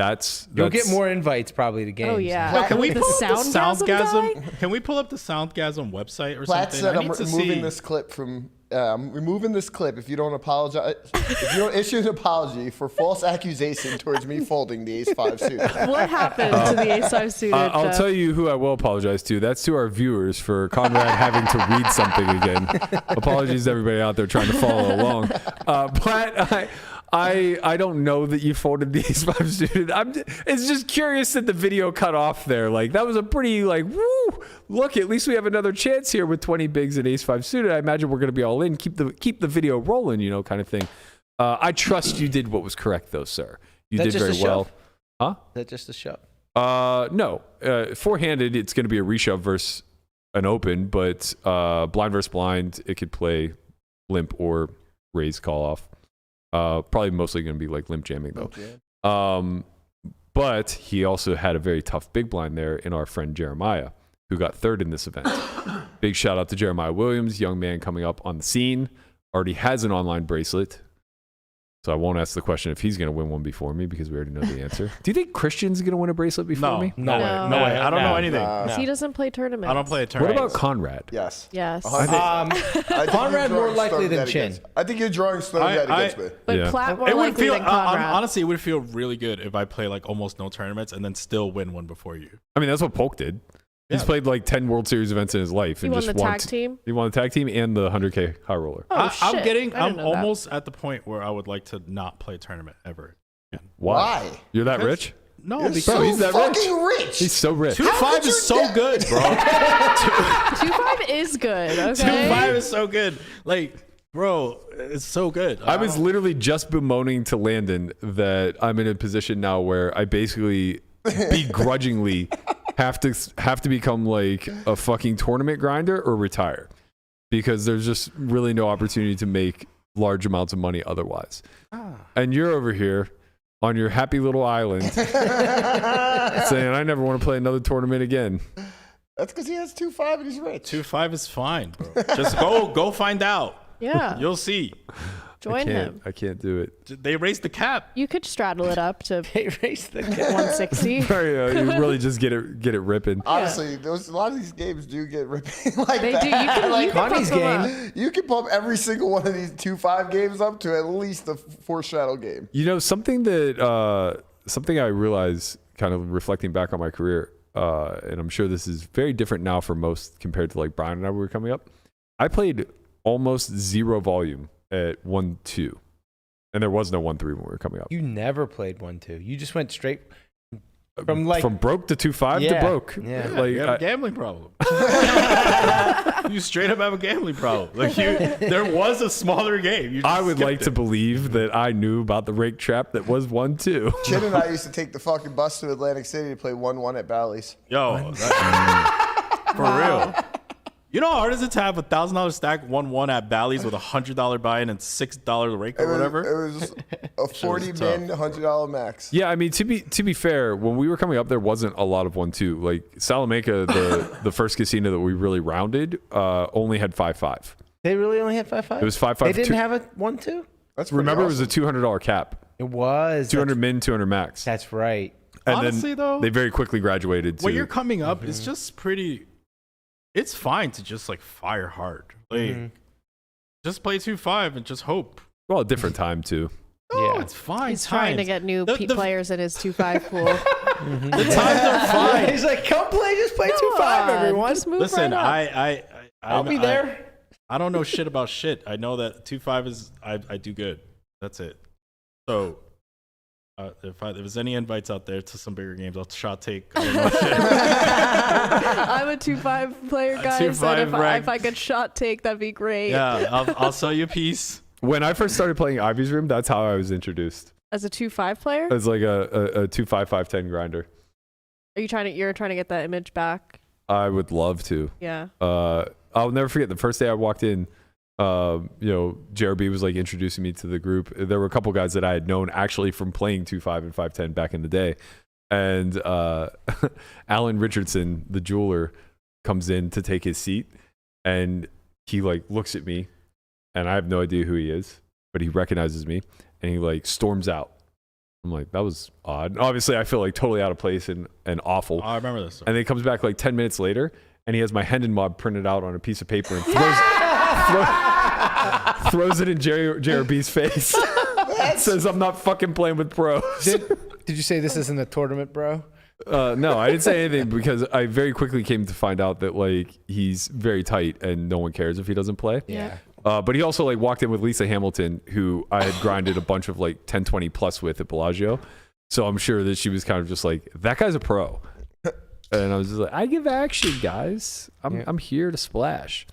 You'll get more invites probably to games. Oh yeah. Well, can we the pull up the Soundgasm Soundgasm? guy? Can we pull up the Soundgasm website or Platt something? said, I "I'm need to removing see. this clip from. I'm removing this clip if you don't apologize. If you don't issue an apology for false accusation towards me folding the Ace-5 suit." What happened to the Ace-5 suited? I'll tell you who I will apologize to. That's to our viewers for Conrad having to read something again. Apologies to everybody out there trying to follow along. Platt, I don't know that you folded the Ace-5 suited. It's just curious that the video cut off there. Like, that was a pretty, woo, look, at least we have another chance here with 20 bigs and Ace-5 suited. I imagine we're going to be all in. Keep the video rolling, kind of thing. I trust you did what was correct, though, sir. You did very well. Huh? Is that just a shove? No. Four-handed, it's going to be a reshove versus an open, but blind versus blind, it could play limp or raise call off. Probably mostly going to be like limp jamming though. But he also had a very tough big blind there in our friend Jeremiah, who got third in this event. Big shout out to Jeremiah Williams, young man coming up on the scene, already has an online bracelet. So I won't ask the question if he's going to win one before me because we already know the answer. Do you think Christian's going to win a bracelet before me? No way. I don't know anything. He doesn't play tournaments. I don't play a What tournament. about Conrad? Yes. Yes. I think Conrad you're more drawing likely Stone than Dead Chin. against- I think you're drawing Stone Dead against me. But Yeah. Platt more It would likely feel than Conrad. honestly, it would feel really good if I play almost no tournaments and then still win one before you. I mean, that's what Polk did. He's played 10 World Series events in his life. He and won just the tag team? He won the tag team and the 100K high roller. Oh, shit. I'm almost at the point where I would like to not play tournament ever. Why? You're that rich? No, You're because so he's that fucking rich. He's so rich. 2-5 is so good, bro. 2-5 is good, okay? 2-5 is so good. Bro, it's so good. I was literally just bemoaning to Landon that I'm in a position now where I basically begrudgingly have to become like a fucking tournament grinder or retire because there's just really no opportunity to make large amounts of money otherwise. And you're over here on your happy little island saying I never want to play another tournament again. That's because he has 2-5 and he's rich. 2-5 is fine, bro. Just go find out. Yeah. You'll see. Join him. I can't do it. They raised the cap. You could straddle it up to They raised the 160. You really just get it ripping. Honestly, a lot of these games do get ripping like They that. do. You can, Like, you can Connie's pump them game. up. you can pump every single one of these 2-5 games up to at least the foreshadow game. You know, something I realized kind of reflecting back on my career, and I'm sure this is very different now for most compared to like Brian and I were coming up. I played almost zero volume at 1-2, and there was no 1-3 when we were coming up. You never played 1-2. You just went straight from broke to 2-5 Yeah. to broke. Yeah. Like, You have a gambling problem. You straight up have a gambling problem. Like there was a smaller game. You just I would skipped like to it. believe that I knew about the rake trap that was 1-2. Chin and I used to take the fucking bus to Atlantic City to play 1-1 at Bally's. Yo, for real. You know how hard is it to have $1,000 stack 1-1 at Bally's with $100 buy-in and $6 rake or whatever? It was a 40 min, $100 max. Yeah, I mean, to be fair, when we were coming up, there wasn't a lot of 1-2. Like Salamanca, the first casino that we really rounded, only had 5-5. They really only had 5-5? It was 5-5. They didn't have a 1-2? That's Remember, awesome. it was a $200 cap. It was. 200 min, 200 max. That's right. And Honestly, then though, they very quickly graduated to. when you're coming up, it's just pretty. It's fine to just like fire hard. Like, just play 2-5 and just hope. Well, a different time too. No, Yeah. it's fine. He's trying to get new players in his 2-5 pool. The times are fine. He's like, come play, just play 2-5, everyone. Just move Listen, right up. I'll be there. I don't know shit about shit. I know that 2-5 is I do good. That's it. So if there's any invites out there to some bigger games, I'll shot take. I don't know shit. I'm a 2-5 player, guys. 2-5 And rank. if I could shot take, that'd be great. Yeah, I'll sell you a piece. When I first started playing Ivy's Room, that's how I was introduced. As a 2-5 player, As like a 2-5-5-10 grinder. are you trying to? You're trying to get that image back? I would love to. Yeah. I'll never forget the first day I walked in. JRB was like introducing me to the group. There were a couple guys that I had known actually from playing 2-5 and 5-10 back in the day. And Alan Richardson, the jeweler, comes in to take his seat, and he like looks at me, and I have no idea who he is, but he recognizes me, and he like storms out. I'm like, that was odd. Obviously, I feel like totally out of place and awful. I remember this. And then he comes back like 10 minutes later, and he has my Hendon mob printed out on a piece of paper and throws it in JRB's face. Says, I'm not fucking playing with pros. Did you say this isn't a tournament, bro? No, I didn't say anything because I very quickly came to find out that like he's very tight and no one cares if he doesn't play. Yeah. But he also like walked in with Lisa Hamilton, who I had grinded a bunch of like 10-20 plus with at Bellagio. So I'm sure that she was kind of just like, that guy's a pro. And I was just like, I give action, guys. I'm here to splash.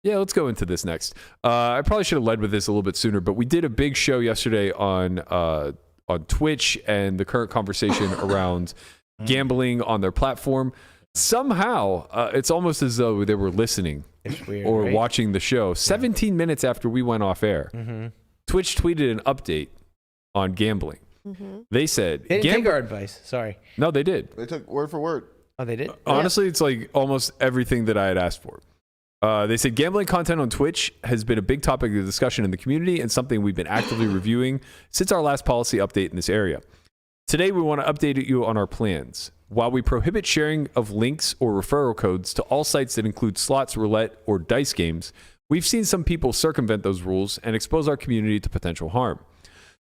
Yeah, let's go into this next. I probably should have led with this a little bit sooner, but we did a big show yesterday on Twitch and the current conversation around gambling on their platform. Somehow, it's almost as though they were listening Weird, or right? watching the show. 17 minutes after we went off air, Twitch tweeted an update on gambling. They said, They didn't take our advice. Sorry. No, they did. They took word for word. Oh, they did? Honestly, it's like almost everything that I had asked for. They said gambling content on Twitch has been a big topic of discussion in the community and something we've been actively reviewing since our last policy update in this area. Today, we want to update you on our plans. While we prohibit sharing of links or referral codes to all sites that include slots, roulette, or dice games, we've seen some people circumvent those rules and expose our community to potential harm.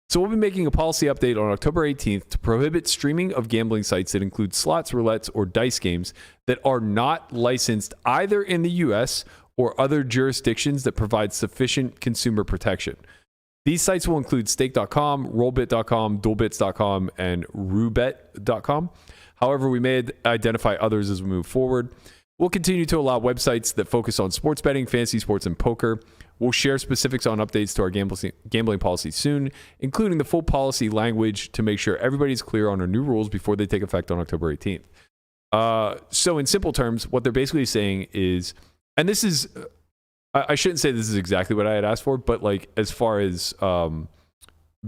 So we'll be making a policy update on October 18th to prohibit streaming of gambling sites that include slots, roulettes, or dice games that are not licensed either in the U.S. or other jurisdictions that provide sufficient consumer protection. These sites will include stake.com, rollbit.com, duelbits.com, and roobet.com. However, we may identify others as we move forward. We'll continue to allow websites that focus on sports betting, fantasy sports, and poker. We'll share specifics on updates to our gambling policy soon, including the full policy language to make sure everybody's clear on our new rules before they take effect on October 18th. So in simple terms, what they're basically saying is, and this is, I shouldn't say this is exactly what I had asked for, but like as far as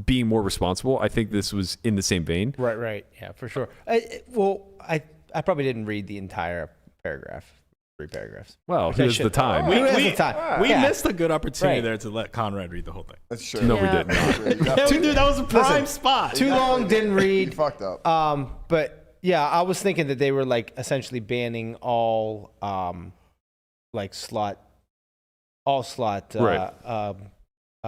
being more responsible, I think this was in the same vein. Right. Yeah, for sure. I probably didn't read the entire paragraph. 3 paragraphs. Well, here's the time. Who has the time? We Yeah. missed a good opportunity Right. there to let Conrad read the whole thing. That's true. No, we Yeah. didn't. Yeah, dude, that was a prime spot. Too long, didn't You read. fucked up. But yeah, I was thinking that they were like essentially banning all like slot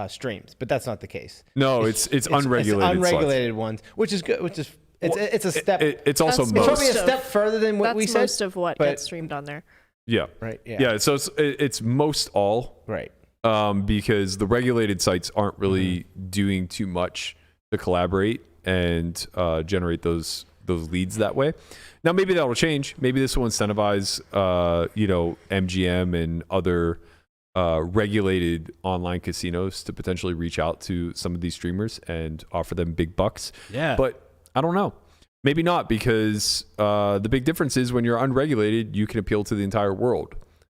streams, but that's not the case. No, it's unregulated. It's unregulated ones, which is good. Which is it's a step. It's also That's it's probably a most step further than what That's we said. most of what but- gets streamed on there. Yeah. Right. Yeah. So it's most all. Right. Because the regulated sites aren't really doing too much to collaborate and generate those leads that way. Now maybe that'll change. Maybe this will incentivize MGM and other regulated online casinos to potentially reach out to some of these streamers and offer them big bucks. Yeah. But I don't know. Maybe not, because the big difference is when you're unregulated, you can appeal to the entire world.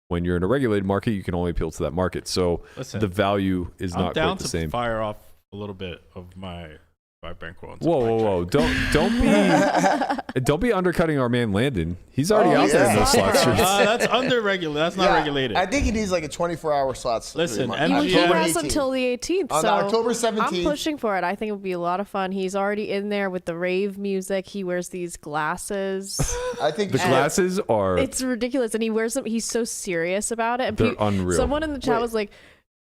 When you're in a regulated market, you can only appeal to that market. So Listen, the value is I'm not down quite the to same. fire off a little bit of my bankroll. Whoa! Don't be undercutting our man Landon. He's already out there in those slot streams. That's under-regulated. That's not regulated. I think he needs like a 24-hour slot stream. Listen, on He MGM has until the 18th. On so October 17th. I'm pushing for it. I think it would be a lot of fun. He's already in there with the rave music. He wears these glasses. I think The glasses are. It's ridiculous, and he wears them. He's so serious about it. And They're unreal. Someone in the chat Wait. was like,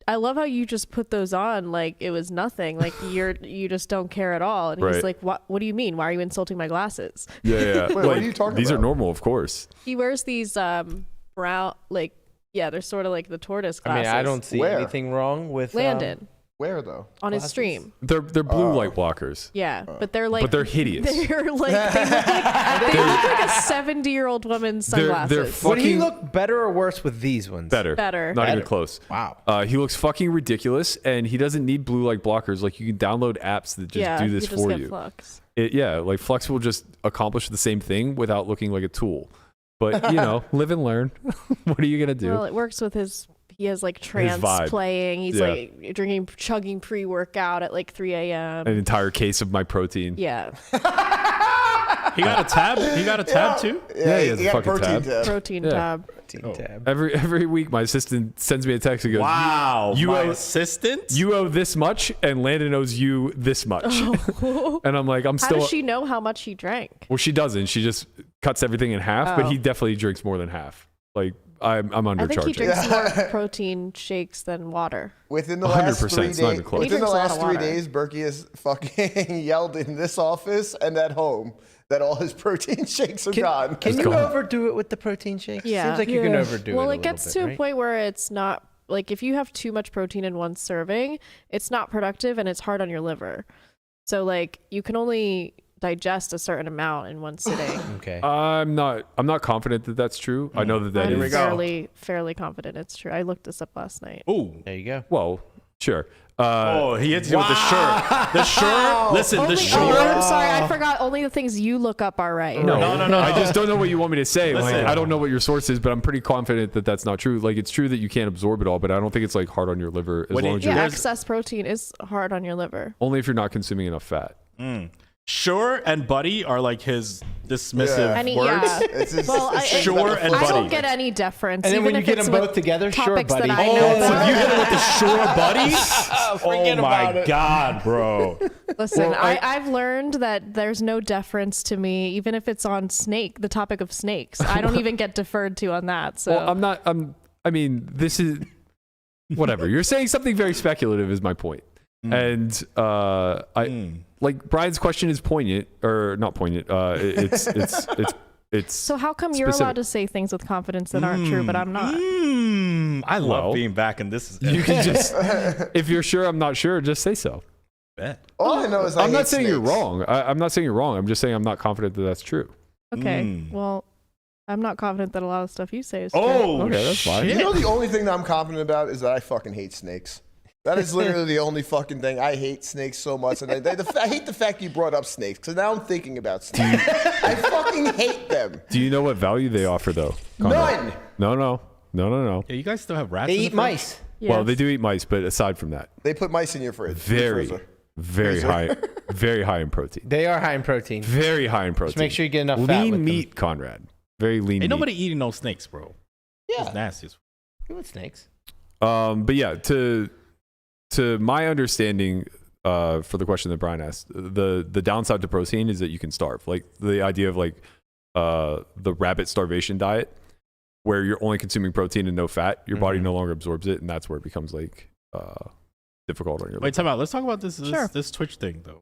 "I love how you just put those on like it was nothing. Like you just don't care at all." And Right. he's like, "What? What do you mean? Why are you insulting my glasses?" Yeah. Wait, what are you talking these about? are normal, of course. He wears these brown, like they're sort of like the tortoise I mean, glasses. I don't see Where? anything wrong with Landon Where though? on his glasses? stream. They're blue light blockers. Yeah, but they're like, But they're hideous. They're like they look like a 70-year-old woman's sunglasses. They're Would he fucking look better or worse with these ones? better. Better. Not even Better. close. Wow. He looks fucking ridiculous, and he doesn't need blue light blockers. Like, you can download apps that just do this you just for get you. Flux. Like Flux will just accomplish the same thing without looking like a tool. But live and learn. What are you gonna do? Well, it works with his. He has like trance vibe. playing. He's Yeah. like chugging pre-workout at like 3 a.m. An entire case of my protein. Yeah, He got a tab. He got a tab too. Yeah, he has a got fucking protein tab. protein Yeah. tab. Tab. Every week, my assistant sends me a text and goes, Wow, you my owe assistant. you owe this much, and Landon owes you this much." And I'm like, I'm How still. does she know how much he drank? Well, she doesn't. She just cuts everything in half, but Oh. he definitely drinks more than half. Like, I'm I think he undercharging. drinks more protein shakes than water. Within the last 100%, 3 it's not days, even close. He within the drinks a lot last of 3 water. days, Berkey has fucking yelled in this office and at home that all his protein shakes are gone. Can you overdo it with the protein shakes? Yeah. Seems like you can overdo Well, it. it gets to a point where it's not like if you have too much protein in one serving, it's not productive and it's hard on your liver. So like you can only digest a certain amount in one sitting. Okay. I'm not confident that that's true. I know that I'm is. fairly confident it's true. I looked this up last night. Oh, There you go. Well, sure. he hits you with the sure. The sure. Listen, the I'm sure. sorry, I forgot. Only the things you look up are right. No. No. I just don't know what you want me to say. Like, Listen. I don't know what your source is, but I'm pretty confident that that's not true. Like, it's true that you can't absorb it all, but I don't think it's like hard on your liver as When long it- as you're Yeah, excess protein is hard on your liver. only if you're not consuming enough fat. Sure and buddy are like his dismissive Any words. yeah. Sure and I buddy. don't get any deference. And then even when you if get it's them with both together, sure, topics buddy. that I know Oh, about. if you hit it with the sure buddy? Forget Oh my about it. God, bro. Listen, Well, I've learned that there's no deference to me, even if it's on the topic of snakes. I don't even get deferred to on that. So Well, I mean, this is whatever. You're saying something very speculative is my point. And like Brian's question is poignant or not poignant. It's So how come you're specific. allowed to say things with confidence that aren't true, but I'm not? I love Well, being back in this. you can just if you're sure I'm not sure, just say so. Bet. All I know is I'm hate not saying you're snakes. wrong. I'm not saying you're wrong. I'm just saying I'm not confident that that's true. Okay. Well, I'm not confident that a lot of stuff you say is true. Oh, Okay, that's fine. You know the only thing that I'm confident about is that I fucking hate snakes. That is literally the only fucking thing. I hate snakes so much, and I hate the fact you brought up snakes because now I'm thinking about snakes. I fucking hate them. Do you know what value they offer though? Conrad? None. No. Yeah, you guys still have rats. They in the eat fridge? mice. Well, Yes. they do eat mice, but aside from that, They put mice in your fridge. very Freezer. high in protein. They are high in protein. Very high in protein. Just make sure you get enough fat lean with them. meat, Conrad. Very lean Ain't meat. nobody eating no snakes, bro. Yeah. It's nasty. Good with snakes. But yeah, to my understanding, for the question that Brian asked, the downside to protein is that you can starve. Like the idea of like the rabbit starvation diet, where you're only consuming protein and no fat, your body no longer absorbs it, and that's where it becomes like difficult on your liver. Wait, time out. Let's talk about this Sure. this Twitch thing though.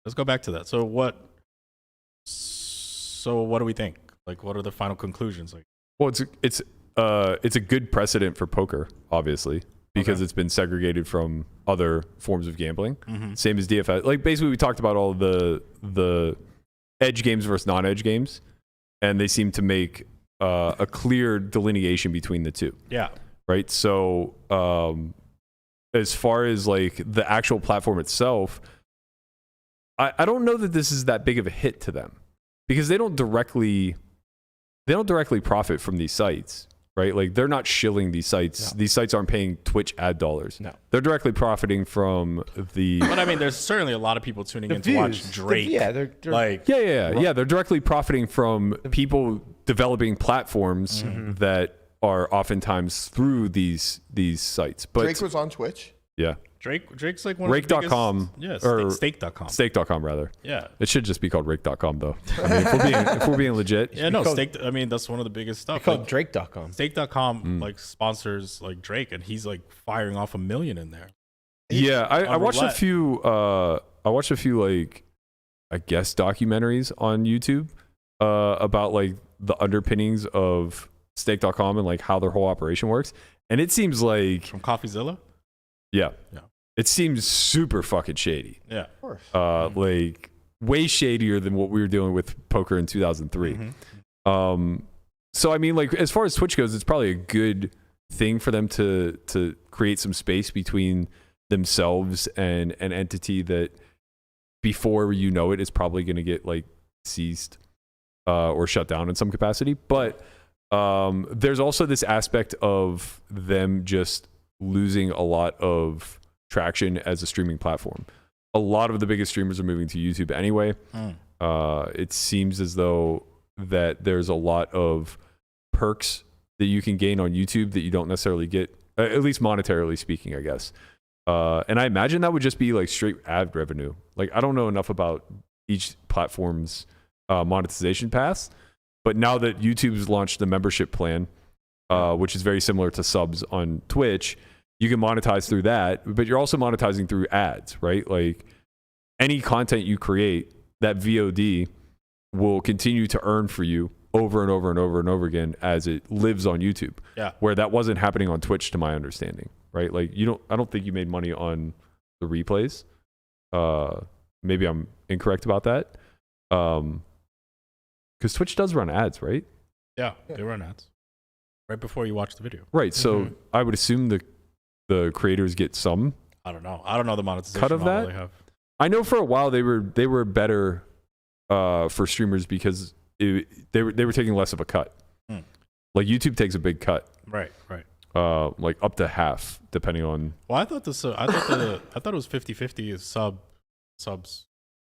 Let's go back to that. So what do we think? Like, what are the final conclusions? Like, Well, it's a good precedent for poker, obviously, because it's been segregated from other forms of gambling. Same as DFS. Like basically, we talked about all the edge games versus non-edge games, and they seem to make a clear delineation between the two. yeah. Right. So as far as like the actual platform itself, I don't know that this is that big of a hit to them, because they don't directly profit from these sites, right? Like they're not shilling these sites. No. These sites aren't paying Twitch ad dollars. No, they're directly profiting from the. But I mean, there's certainly a lot of people tuning in to watch Drake. They're like yeah. They're directly profiting from people developing platforms that are oftentimes through these sites. But Drake was on Twitch. Yeah. Drake's like one of Rake.com. the biggest, or Stake.com. Stake.com rather. Yeah. It should just be called Rake.com though. I mean, if we're being legit. Yeah, no, Stake. I mean, that's one of the biggest stuff. It's called Drake.com. Stake.com like sponsors like Drake, and he's like firing off $1 million in there. Yeah, I watched a few. I watched a few like, I guess documentaries on YouTube about like the underpinnings of Stake.com and like how their whole operation works, and it seems like from CoffeeZilla. Yeah. It seems super fucking shady. Yeah. Of course. Like way shadier than what we were dealing with poker in 2003. So I mean, like as far as Twitch goes, it's probably a good thing for them to create some space between themselves and an entity that before you know it is probably going to get like seized or shut down in some capacity. But there's also this aspect of them just losing a lot of traction as a streaming platform. A lot of the biggest streamers are moving to YouTube anyway. It seems as though that there's a lot of perks that you can gain on YouTube that you don't necessarily get, at least monetarily speaking, I guess. And I imagine that would just be like straight ad revenue. Like I don't know enough about each platform's monetization paths, but now that YouTube's launched the membership plan, which is very similar to subs on Twitch, you can monetize through that, but you're also monetizing through ads, right? Like any content you create, that VOD will continue to earn for you over and over and over and over again as it lives on YouTube. Yeah. Where that wasn't happening on Twitch to my understanding, right? Like I don't think you made money on the replays. Maybe I'm incorrect about that. Because Twitch does run ads, right? Yeah, they run ads right before you watch the video. Right. So I would assume the creators get some. I don't know the monetization cut of model that. they have. I know for a while they were better for streamers because they were taking less of a cut. Like YouTube takes a big cut. Right. Like up to half depending on. Well, I thought I thought it was 50-50 is subs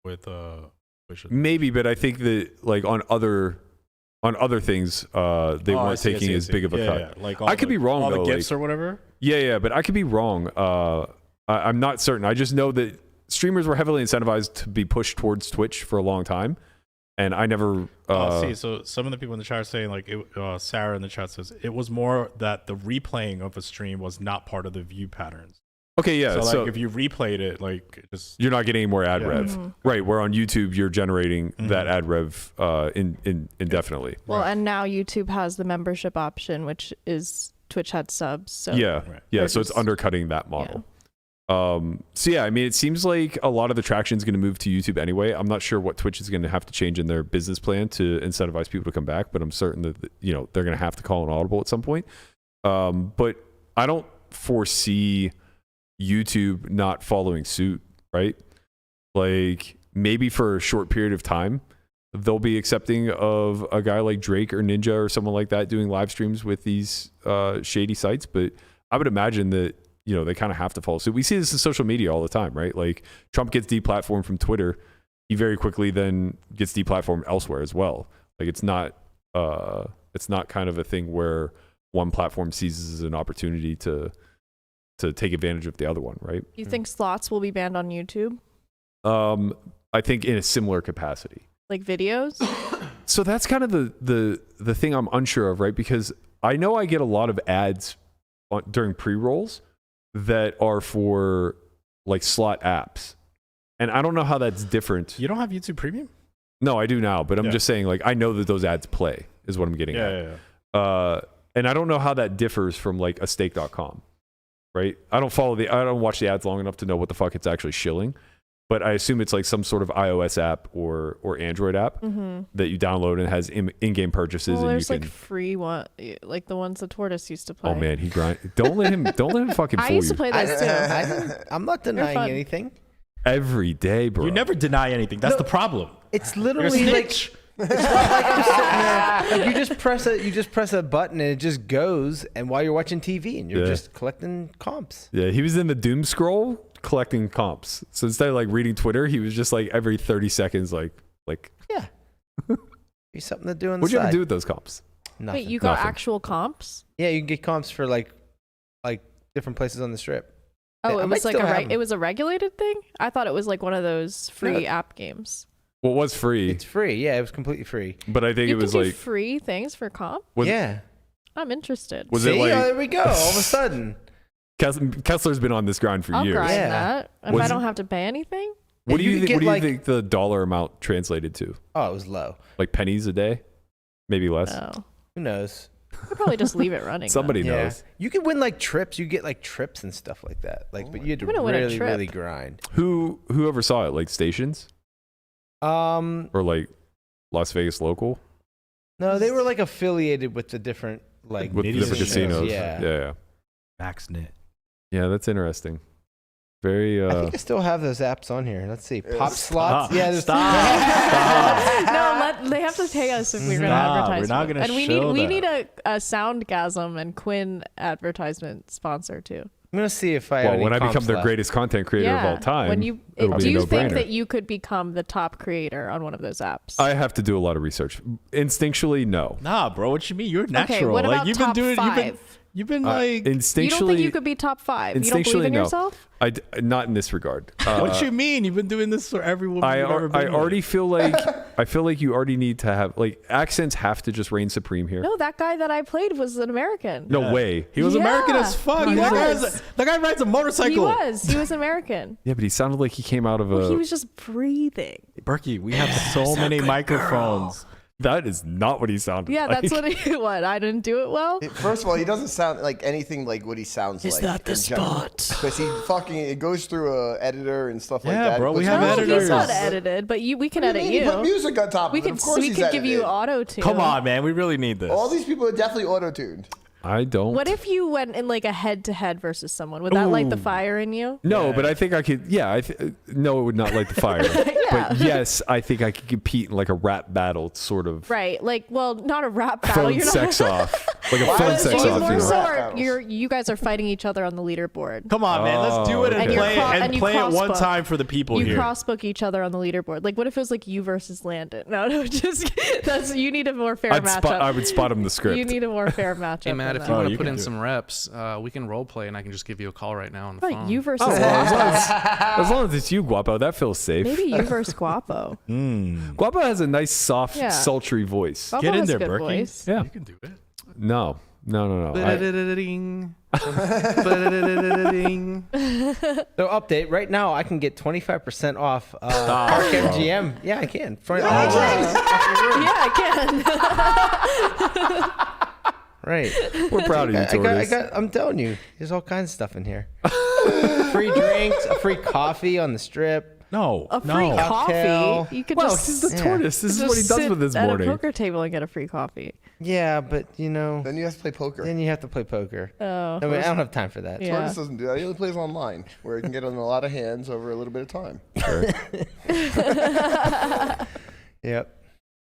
with maybe, but I think that like on other things they weren't taking as big of a cut. Yeah. Like I could be wrong all though. The gifts like, or whatever. Yeah, but I could be wrong. I'm not certain. I just know that streamers were heavily incentivized to be pushed towards Twitch for a long time, and I never. So some of the people in the chat are saying like Sarah in the chat says it was more that the replaying of a stream was not part of the view patterns. Okay, yeah. So like if you replayed it, like just you're not getting any more ad rev, right? Where on YouTube you're generating that ad rev indefinitely. Well, and now YouTube has the membership option, which is Twitch had subs. So So it's undercutting that model. So yeah, I mean, it seems like a lot of the traction is going to move to YouTube anyway. I'm not sure what Twitch is going to have to change in their business plan to incentivize people to come back, but I'm certain that they're going to have to call an audible at some point. But I don't foresee YouTube not following suit, right? Like maybe for a short period of time, they'll be accepting of a guy like Drake or Ninja or someone like that doing live streams with these shady sites. But I would imagine that, they kind of have to follow suit. We see this in social media all the time, right? Like Trump gets deplatformed from Twitter. He very quickly then gets deplatformed elsewhere as well. Like it's not kind of a thing where one platform seizes as an opportunity to take advantage of the other one, right? You think slots will be banned on YouTube? I think in a similar capacity. Like videos? So that's kind of the thing I'm unsure of, right? Because I know I get a lot of ads during pre-rolls that are for like slot apps. And I don't know how that's different. You don't have YouTube Premium? No, I do now, but I'm just saying, like, I know that those ads play is what I'm getting at. Yeah. And I don't know how that differs from like a stake.com, right? I don't watch the ads long enough to know what the fuck it's actually shilling, but I assume it's like some sort of iOS app or Android app that you download and has in-game purchases. Well, and there's you can, like free one, like the ones the Tortoise used to play. oh man, he grind. Don't let him fucking fool I used to you. play those too. I'm not denying anything. Every day, bro. You never deny anything. That's the problem. It's You're a literally like snitch. it's not like I'm sitting there. Like you just press a button and it just goes. And while you're watching TV, and you're just collecting comps. Yeah, he was in the doom scroll collecting comps. So instead of like reading Twitter, he was just like every 30 seconds, like. Yeah. Be something to do on the What'd you side. ever do with those comps? Nothing. Wait, you got Nothing. actual comps? Yeah, you can get comps for like different places on the strip. Oh, I it might was like still have 'em. it was a regulated thing? I thought it was like one of those free app games. Well, it was free. It's free. Yeah, it was completely free. But I think You it was can do like free things for comp? Yeah. I'm interested. Was See? it like There we go. All of a sudden. Kessler's been on this grind for I'll years. grind Yeah. that. If Was I it- don't have to pay anything? What do You you could think? What do get, you like- think the dollar amount translated to? Oh, it was low. Like pennies a day, maybe less. No. Who knows? I'd probably just leave it running. Somebody Yeah. knows. You could win like trips. You get like trips and stuff like that. Like, but you had to I'm gonna win a really, trip. really grind. Whoever saw it, like stations or like Las Vegas local No, they were like affiliated with the different like with the different casinos. Yeah. Yeah. MaxNet. Yeah, that's interesting. Very. I think I still have those apps on here. Let's see. Pop Stop. slots. Yeah, there's No, they have to pay us if we're going to Stop. advertise. We're not for it. gonna And we show need that. a Soundgasm and Quinn advertisement sponsor too. I'm gonna see if I. Well, have any when I become comps their left. greatest content creator of all time, When you it'll do be a you think no-brainer. that you could become the top creator on one of those apps? I have to do a lot of research. Instinctually, no. Nah, bro. What you mean? You're natural. what like about you've been top doing. five? You've been like. Instinctually, You don't think you could be top 5? You don't believe in no. yourself? Not in this regard. What you mean? You've been doing this for every woman you've ever been I with. already feel like you already need to have like accents have to just reign supreme here. No, that guy that I played was an American. No way. He was Yeah, American as fuck. he That guy rides a motorcycle. He was American. Yeah, but he sounded like he came out of Well, a. he was just breathing. Berkey, we have so many microphones. That is not what he sounded Yeah, like. that's what he. What? I didn't do it well. First of all, he doesn't sound like anything like what he sounds like. Is that the spot? Because he fucking it goes through a editor and stuff like Yeah, that. bro, we Puts have No, music editors. he's on not top of it. edited, but we can What do edit you mean? He you. put music on top We of it. could Of course we he's could give you edited. auto tune. Come on, man. We really need this. All these people are definitely auto-tuned. I don't. What if you went in like a head-to-head versus someone? Would that light the fire in you? No, but I think I could. Yeah, no, it would not light the fire. But yes, I think I could compete in like a rap battle, sort of. Right, like, well, not a rap battle. Phone You're not. sex off, like a phone sex You off. more You so know? are, you guys are fighting each other on the leaderboard. Come on, man. Let's do it and And you're play cro- it and you play it one crossbook. time for the people You here. crossbook each other on the leaderboard. Like, what if it was like you versus Landon? No, just you need a more fair matchup. I would spot him the script. You need a more fair matchup. Hey, Matt, than if that. you want you to put can in do some reps, we can role play, and I can just give you a call right now on the Right, phone. you versus as long as it's you, Guapo, that feels safe. maybe you versus Guapo. Guapo has a nice, soft, Yeah. sultry voice. Guapo Get in has there, a good Berkey. voice. Yeah. You can do it. No. So update right now, I can get 25% off Park MGM. Yeah, I can. Yeah, I can. Right. We're proud of you, Tortoise. I'm telling you, there's all kinds of stuff in here. Free drinks, a free coffee on the strip. No. A free Cocktail. coffee. You could Well, just this is the yeah. tortoise. This is just what he does sit with his at morning. a poker table and get a free coffee. Yeah, but you know, Then you have to play poker. then you have to play poker. Oh. I mean, I don't have time for that. Yeah. Tortoise doesn't do that. He only plays online, where he can get on a lot of hands over a little bit of time. Yep.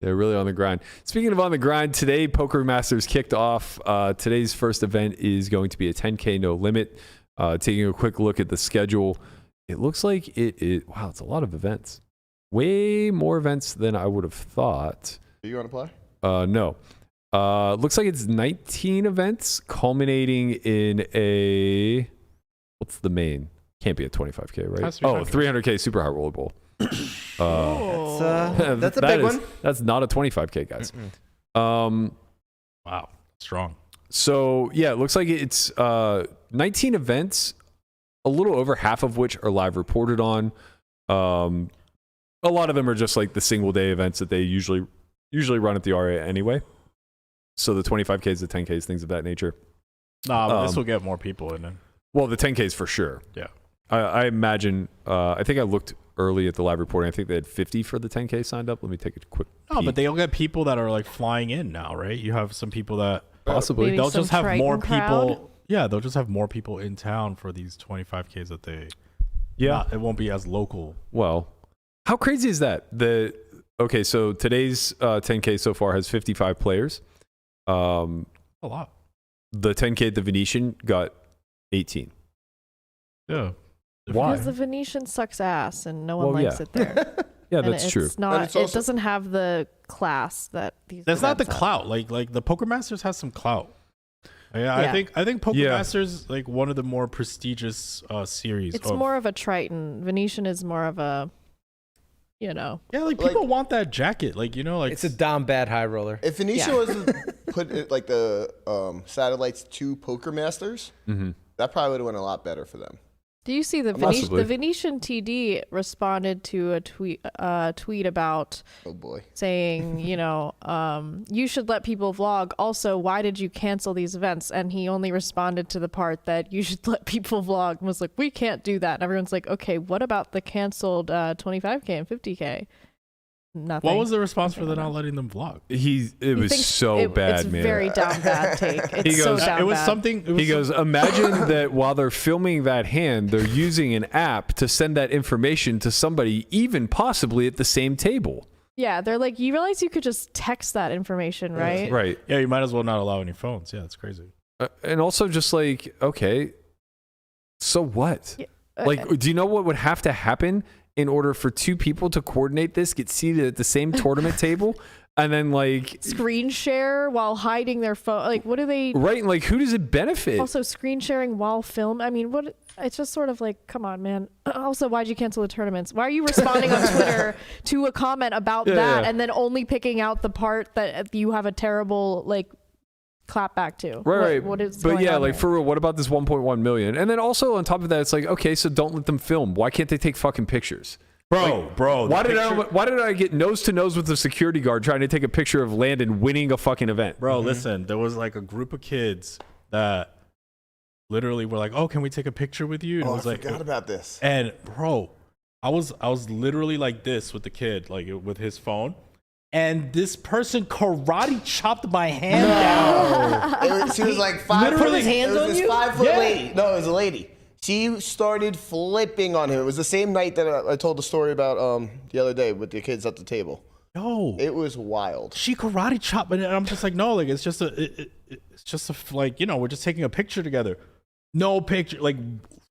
They're really on the grind. Speaking of on the grind, today Poker Masters kicked off. Today's first event is going to be a 10K no limit. Taking a quick look at the schedule, it looks like wow, it's a lot of events. Way more events than I would have thought. Do you want to play? No. Looks like it's 19 events culminating in a, what's the main? Can't be a 25K, right? That's 300K super high roller bowl. That's a big one. That's not a 25K, guys. Wow, strong. So yeah, it looks like it's 19 events, a little over half of which are live reported on. A lot of them are just like the single day events that they usually run at the RA anyway. So the 25Ks, the 10Ks, things of that nature. Nah, but this will get more people in it. Well, the 10Ks for sure. Yeah. I imagine, I think I looked early at the live reporting. I think they had 50 for the 10K signed up. Let me take a quick peek. But they'll get people that are like flying in now, right? You have some people that possibly Maybe they'll some just have Triton more crowd? people. Yeah, they'll just have more people in town for these 25Ks that they. Yeah. It won't be as local. Well, how crazy is that? Okay, so today's 10K so far has 55 players. A lot. The 10K at the Venetian got 18. Yeah. Why? Because the Venetian sucks ass and no one Well, likes yeah. it there. Yeah, And that's true. It's not. And it's also- it doesn't have the class that these. That's not the events have. clout. Like the Poker Masters has some clout. Yeah, Yeah. I think Poker Yeah. Masters like one of the more prestigious series. It's more of a Triton. Venetian is more of a, Yeah, like people want that jacket. Like like It's a Dom Bad high roller. If Venetian was to put it, like the satellites to Poker Masters, that probably would have went a lot better for them. Do you see the Possibly. VenetianTD responded to a tweet about Oh boy. saying, you should let people vlog. Also, why did you cancel these events? And he only responded to the part that you should let people vlog and was like, we can't do that. And everyone's like, okay, what about the canceled 25K and 50K? Nothing. What was the response for Nothing the on not that. letting them vlog? It He was thinks so bad, it's man. very down bad take. It's He goes, so down It was bad. something. He goes, imagine that while they're filming that hand, they're using an app to send that information to somebody, even possibly at the same table. Yeah, they're like, you realize you could just text that information, right? Right. Yeah, you might as well not allow any phones. Yeah, it's crazy. And also just like, okay, so what? Yeah, Like, do you know what would have to happen in order for two people to coordinate this, get seated at the same tournament table, and then like screen share while hiding their phone? Like, what do they? right? Like, who does it benefit? Also, screen sharing while film. I mean, what? It's just sort of like, come on, man. Also, why'd you cancel the tournaments? Why are you responding on Twitter to a comment about that and then only picking out the part that you have a terrible like clap back to? Right. What is but going yeah, on like here? for real, what about this 1.1 million? And then also on top of that, it's like, okay, so don't let them film. Why can't they take fucking pictures? Bro. Why did I get nose to nose with the security guard trying to take a picture of Landon winning a fucking event? Bro, listen, there was like a group of kids that literally were like, "Oh, can we take a picture with you?" And Oh, it was I like, forgot about this. And bro, I was literally like this with the kid, like with his phone, and this person karate chopped my hand down. She was like 5 Literally foot. his hands It was on this you? 5 foot Yeah. lady. No, it was a lady. She started flipping on him. It was the same night that I told the story about the other day with the kids at the table. No, It was wild. she karate chopped me, and I'm just like, no, like it's just like we're just taking a picture together. No picture, like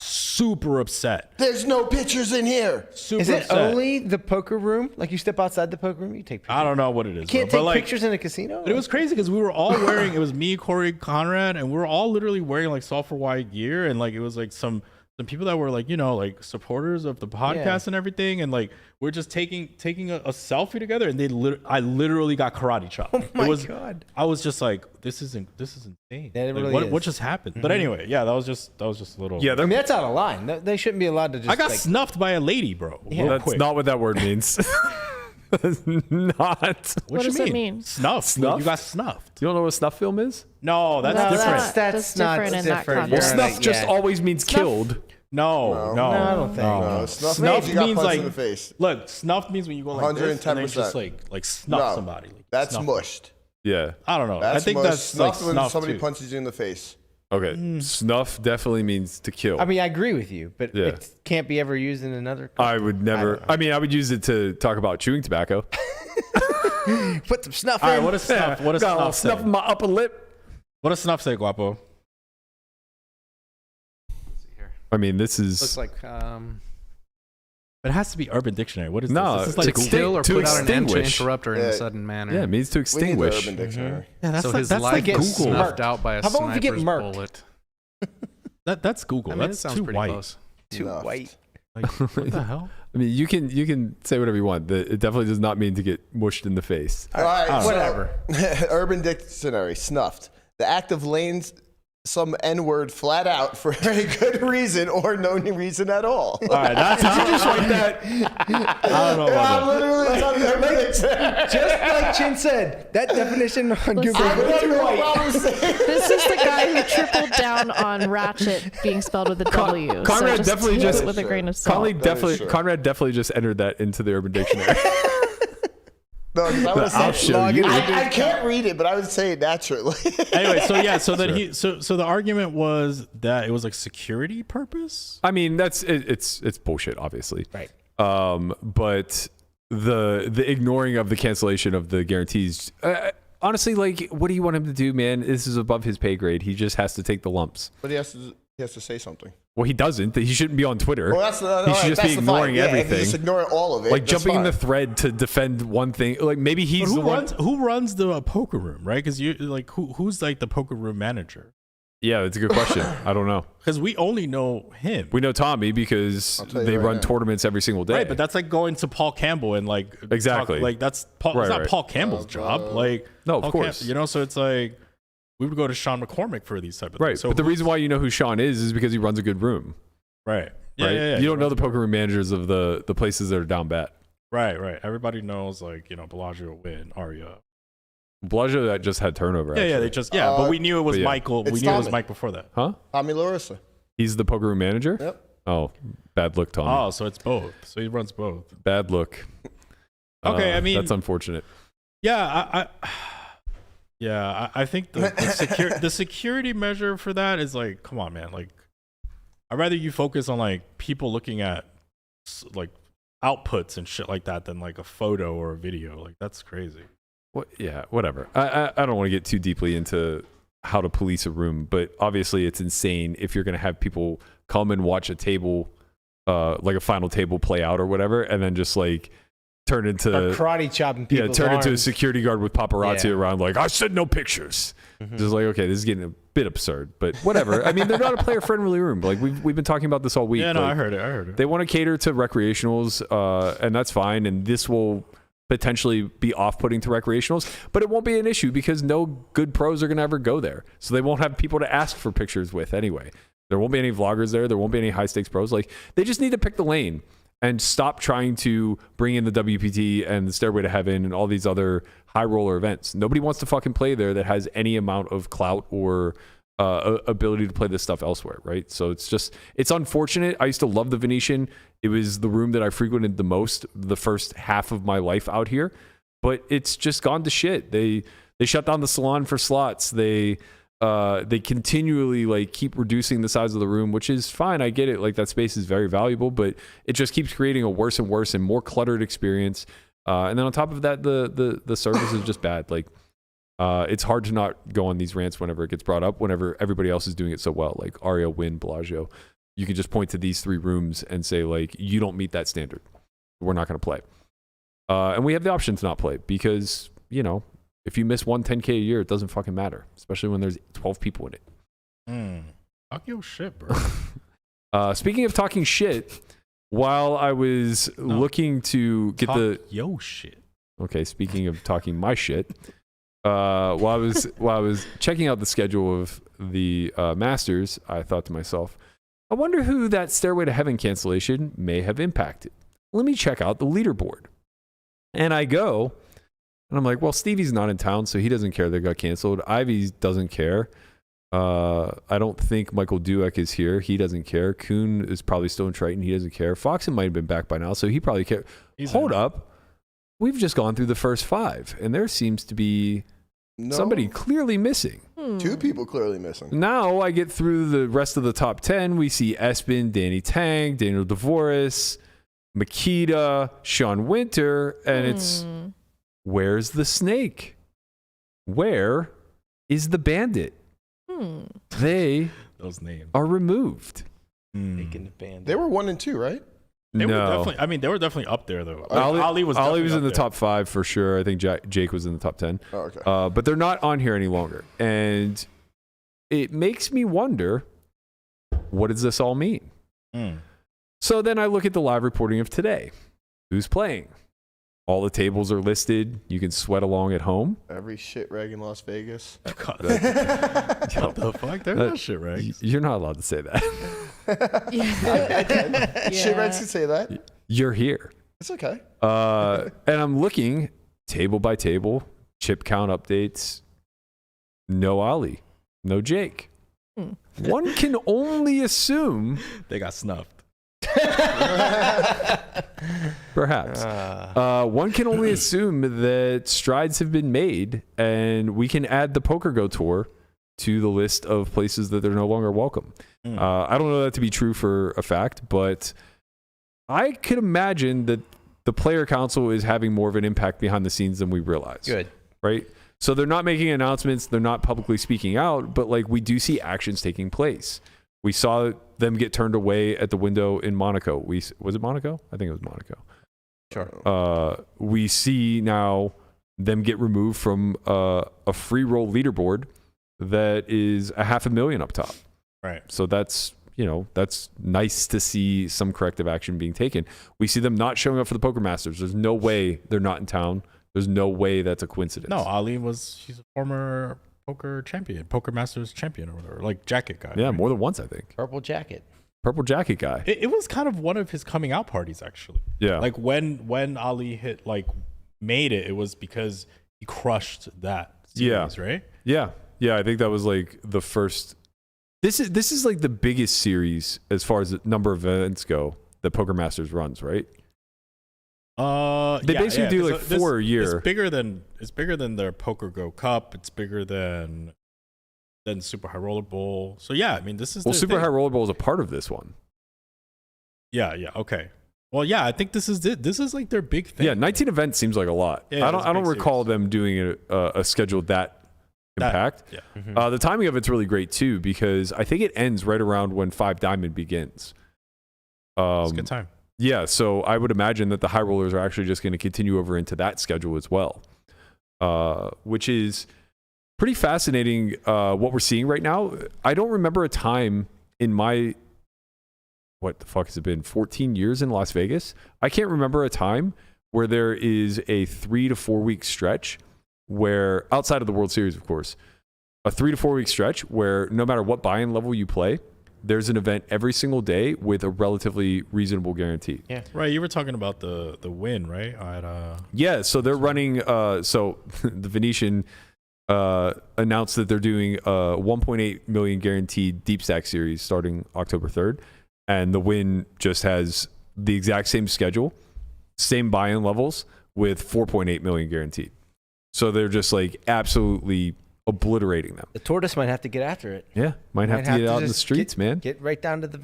super upset. There's no pictures in here. Super Is it upset. only the poker room? Like you step outside the poker room, you take pictures. I don't know what it is. Can't bro, take but like, pictures in a casino. But it was crazy because we were all wearing. It was me, Corey, Conrad, and we were all literally wearing like Sulfur White gear, and like it was like some people that were like like supporters of the podcast and everything, and like we're just taking a selfie together, and I literally got karate chopped. Oh my God. I was just like, this is insane. Yeah, it Like, really what is. just happened? But anyway, yeah, that was just a little. Yeah, I mean, that's out of line. They shouldn't be allowed to just. I got like, snuffed by a lady, bro. Yeah. real That's quick. not what that word means. That's not. What you does it mean? Snuffed. Snuffed? You got snuffed. You don't know what a snuff film is? No, that's No, different. That's not different in that different. context. Well, You're snuff right, just yeah. always means killed. No, No, I don't think. No, snuff Snuff means you got means punched like in the face. Look, snuff means when you go like this and then 110%. just like snuff No, somebody. Like, That's snuff. mushed. Yeah. I don't know. That's I think mushed. that's like Snuff when snuff somebody too. punches you in the face. Okay. Snuff definitely means to kill. I mean, I agree with you, but Yeah. it can't be ever used in another. I would never. I mean, I would use it to talk about chewing tobacco. Put some snuff All right, in. what does snuff? What does Got a little snuff snuff say? in my upper lip. What does snuff say, Guapo? I mean, this is. Looks like It has to be Urban Dictionary. What is No, this? This is to like Still or to put out an end to extinguish. interrupt her in a sudden manner. Yeah, it means to We need the extinguish. Urban Dictionary. Yeah, that's So like, his that's life like gets Google. snuffed out by a How about if you get sniper's murked? bullet? That's Google. I mean, it that's sounds too pretty white. close. Too Nuffed. white. Like, what the hell? I mean, you can say whatever you want. It definitely does not mean to get mushed in the face. All right, so, whatever. Urban Dictionary, snuffed. The act of laying some N-word flat out for a good reason or no reason at all. All right, that's did you just write that? I don't know about that. Literally, it's on the Urban Dictionary. Just like Chin said, that definition on Google I is don't too know white. what I was saying. This is the guy who tripled down on ratchet being spelled with a W. Conrad so definitely take just- it with a grain of salt. Conrad definitely just entered that into the Urban Dictionary. No, 'cause I would I'll say, show you. I can't read it, but I would say it naturally. Anyway, so that so the argument was that it was like security purpose. I mean, it's bullshit, obviously. Right. But the ignoring of the cancellation of the guarantees, honestly, like, what do you want him to do, man? This is above his pay grade. He just has to take the lumps. But he has to say something. Well, he doesn't. He shouldn't be on Twitter. Well, he should just be ignoring If everything. you just ignore all of it, Like that's jumping in fine. the thread to defend one thing. Like maybe he's But the one. who runs the poker room, right? Because you like who's like the poker room manager? Yeah, that's a good question. I don't know. Because we only know him. We know Tommy because I'll tell you they right run now. tournaments every single day. Right, but that's like going to Paul Campbell and like Exactly. like that's Paul. Right, it's not right. Paul Campbell's job. Like No, of Paul course. you know. So it's like we would go to Sean McCormick for these type of right. things. So but the reason why you know who Sean is because he runs a good room. right, yeah, Right. yeah. You don't know the poker room managers of the places that are down bad. Right. Everybody knows like Bellagio, Wynn, Aria. Bellagio that just had turnover. Yeah, actually. they just but we knew it was but yeah. Michael. We It's knew it was Tommy. Mike before that. Huh? Tommy Larissa. He's the poker room manager. Yep. Oh, bad look, Tommy. Oh, so it's both. So he runs both. Bad look. Okay, I mean that's unfortunate. Yeah, I think the security measure for that is like, come on, man. Like, I'd rather you focus on like people looking at like outputs and shit like that than like a photo or a video. Like, that's crazy. What? Yeah, whatever. I don't want to get too deeply into how to police a room, but obviously it's insane if you're going to have people come and watch a table, like a final table play out or whatever, and then just like turn into Or karate chopping people. turn into a security guard with paparazzi around like, I said no pictures. Just like, okay, this is getting a bit absurd, but whatever. I mean, they're not a player friendly room. Like we've been talking about this all week. Yeah, no, like, I heard it. They want to cater to recreationals, and that's fine. And this will potentially be off-putting to recreationals, but it won't be an issue because no good pros are going to ever go there. So they won't have people to ask for pictures with anyway. There won't be any vloggers there. There won't be any high-stakes pros. Like, they just need to pick the lane and stop trying to bring in the WPT and the Stairway to Heaven and all these other high-roller events. Nobody wants to fucking play there that has any amount of clout or ability to play this stuff elsewhere, right? So it's unfortunate. I used to love the Venetian. It was the room that I frequented the most the first half of my life out here, but it's just gone to shit. They shut down the salon for slots. They continually like keep reducing the size of the room, which is fine. I get it. Like, that space is very valuable, but it just keeps creating a worse and worse and more cluttered experience. And then on top of that, the service is just bad. Like, it's hard to not go on these rants whenever it gets brought up, whenever everybody else is doing it so well, like Aria, Wynn, Bellagio. You can just point to these three rooms and say, like, you don't meet that standard. We're not going to play. And we have the option to not play because, if you miss 10K a year, it doesn't fucking matter, especially when there's 12 people in it. Talk your shit, bro. Speaking of talking shit, while I was looking to get yo shit. Okay, speaking of talking my shit, while I was checking out the schedule of the Masters, I thought to myself, I wonder who that Stairway to Heaven cancellation may have impacted. Let me check out the leaderboard. And I go, and I'm like, well, Stevie's not in town, so he doesn't care that got canceled. Ivy doesn't care. I don't think Michael Dueck is here. He doesn't care. Kuhn is probably still in Triton. He doesn't care. Foxen might have been back by now, so he probably cares. Hold up. We've just gone through the first 5, and there seems to be somebody clearly missing. 2 people clearly missing. Now I get through the rest of the top 10. We see Espen, Danny Tang, Daniel DeVoris, Makita, Sean Winter, and it's, where's the snake? Where is the bandit? They those names are removed. Making the band. They were 1 and 2, right? They were No. definitely. I mean, they were definitely up there though. Like, Ali was definitely in up the there. top 5 for sure. I think Jake was in the top 10. Oh, okay. But they're not on here any longer. And it makes me wonder, what does this all mean? So then I look at the live reporting of today. Who's playing? All the tables are listed. You can sweat along at home. Every shit rag in Las Vegas. What the fuck? They're not shit rags. You're not allowed to say that. Shit rags can say that. You're here. It's okay. And I'm looking table by table, chip count updates. No Ali, no Jake. One can only assume They got snuffed. perhaps. One can only assume that strides have been made, and we can add the Poker Go Tour to the list of places that they're no longer welcome. I don't know that to be true for a fact, but I could imagine that the player council is having more of an impact behind the scenes than we realize. Good. Right? So they're not making announcements, they're not publicly speaking out, but like we do see actions taking place. We saw them get turned away at the window in Monaco. Was it Monaco? I think it was Monaco. Sure. We see now them get removed from a free roll leaderboard that is $500,000 up top. Right. So that's nice to see some corrective action being taken. We see them not showing up for the Poker Masters. There's no way they're not in town. There's no way that's a coincidence. No, Ali he's a former poker champion, Poker Masters champion or whatever, like jacket guy. Yeah, right? more than once, I think. Purple jacket guy. It was kind of one of his coming out parties, actually. Yeah. Like when Ali made it, it was because he crushed that series, right? Yeah. Yeah, I think that was like the first. This is like the biggest series as far as the number of events go that Poker Masters runs, right? They basically do like 4 a year. It's bigger than their Poker Go Cup. It's bigger than Super High Roller Bowl. So yeah, I mean this is Super High Roller Bowl is a part of this one. Yeah, okay. Well, yeah, I think this is it. This is like their big thing. Yeah, 19 events seems like a lot. Yeah, I don't recall them doing a schedule that compact. Yeah. The timing of it's really great too because I think it ends right around when 5 Diamond begins. It's a good time. Yeah, so I would imagine that the high rollers are actually just going to continue over into that schedule as well, which is pretty fascinating. What we're seeing right now, I don't remember a time in my what the fuck has it been 14 years in Las Vegas. I can't remember a time where there is a 3 to 4 week stretch where outside of the World Series, of course, a 3 to 4 week stretch where no matter what buy-in level you play, there's an event every single day with a relatively reasonable guarantee. Yeah. Right. You were talking about the Wynn, right? Yeah. So they're running. So the Venetian announced that they're doing a 1.8 million guaranteed deep stack series starting October 3rd, and the Wynn just has the exact same schedule, same buy-in levels with 4.8 million guaranteed. So they're just like absolutely obliterating them. The tortoise might have to get after it. Yeah, might have to get out in the streets, man. Get right down to the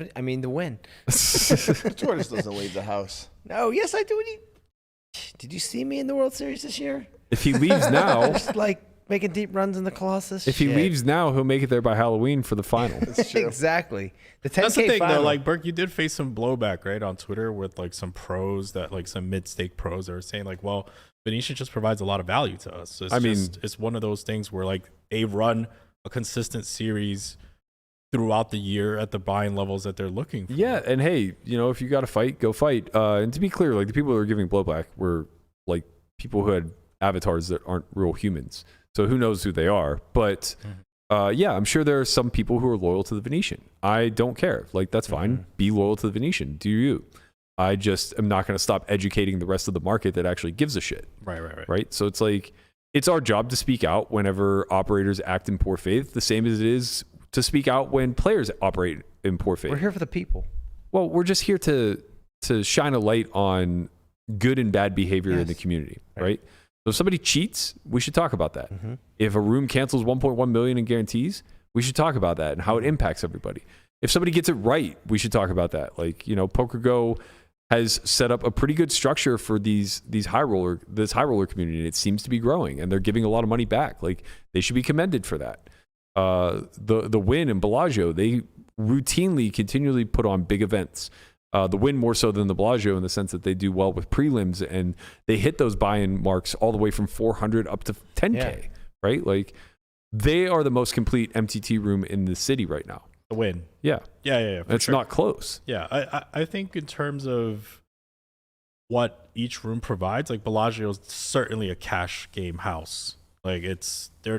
Wynn. The tortoise doesn't leave the house. No, yes, I do. Did you see me in the World Series this year? If he leaves now, just like making deep runs in the Colossus. If he leaves now, he'll make it there by Halloween for the final. Exactly. The 10K That's the thing, final. though. Like, Berk, you did face some blowback, right, on Twitter with like some pros that like some mid-stake pros that were saying like, well, Venetian just provides a lot of value to us. So it's one of those things where like they run a consistent series throughout the year at the buying levels that they're looking for. Yeah, and hey, if you got to fight, go fight. And to be clear, like the people who are giving blowback were like people who had avatars that aren't real humans. So who knows who they are? But yeah, I'm sure there are some people who are loyal to the Venetian. I don't care. Like that's fine. Be loyal to the Venetian. Do you? I just am not going to stop educating the rest of the market that actually gives a shit. Right. So it's like, it's our job to speak out whenever operators act in poor faith, the same as it is to speak out when players operate in poor faith. We're here for the people. Well, we're just here to shine a light on good and bad behavior in the community. Right. So if somebody cheats, we should talk about that. If a room cancels 1.1 million in guarantees, we should talk about that and how it impacts everybody. If somebody gets it right, we should talk about that. Like, Poker Go has set up a pretty good structure for this high roller community, and it seems to be growing, and they're giving a lot of money back. Like they should be commended for that. The Wynn and Bellagio, they routinely, continually put on big events. The Wynn more so than the Bellagio in the sense that they do well with prelims and they hit those buy-in marks all the way from 400 up to 10K, right? Like they are the most complete MTT room in the city right now. The Wynn. Yeah. Yeah. It's not close. Yeah, I think in terms of what each room provides, like Bellagio is certainly a cash game house. Like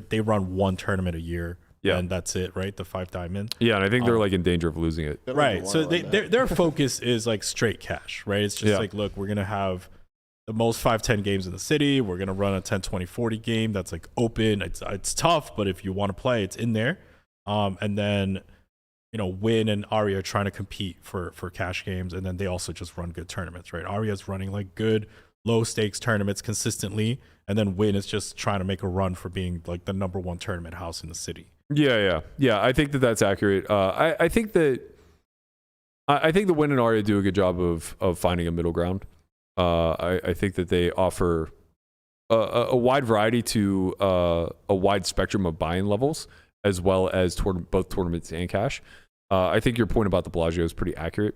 they run one tournament a year. Yeah, and that's it, right? The 5 diamond. Yeah, and I think they're like in danger of losing it. Right. So their focus is like straight cash, right? It's just like, look, we're gonna have the most 5-10 games in the city. We're gonna run a 10-20-40 game that's like open. It's tough, but if you want to play, it's in there. And then Wynn and Aria are trying to compete for cash games, and then they also just run good tournaments, right? Aria's running like good low stakes tournaments consistently, and then Wynn is just trying to make a run for being like the number 1 tournament house in the city. Yeah. I think that's accurate. I think the Wynn and Aria do a good job of finding a middle ground. I think that they offer a wide variety to a wide spectrum of buy-in levels, as well as both tournaments and cash. I think your point about the Bellagio is pretty accurate,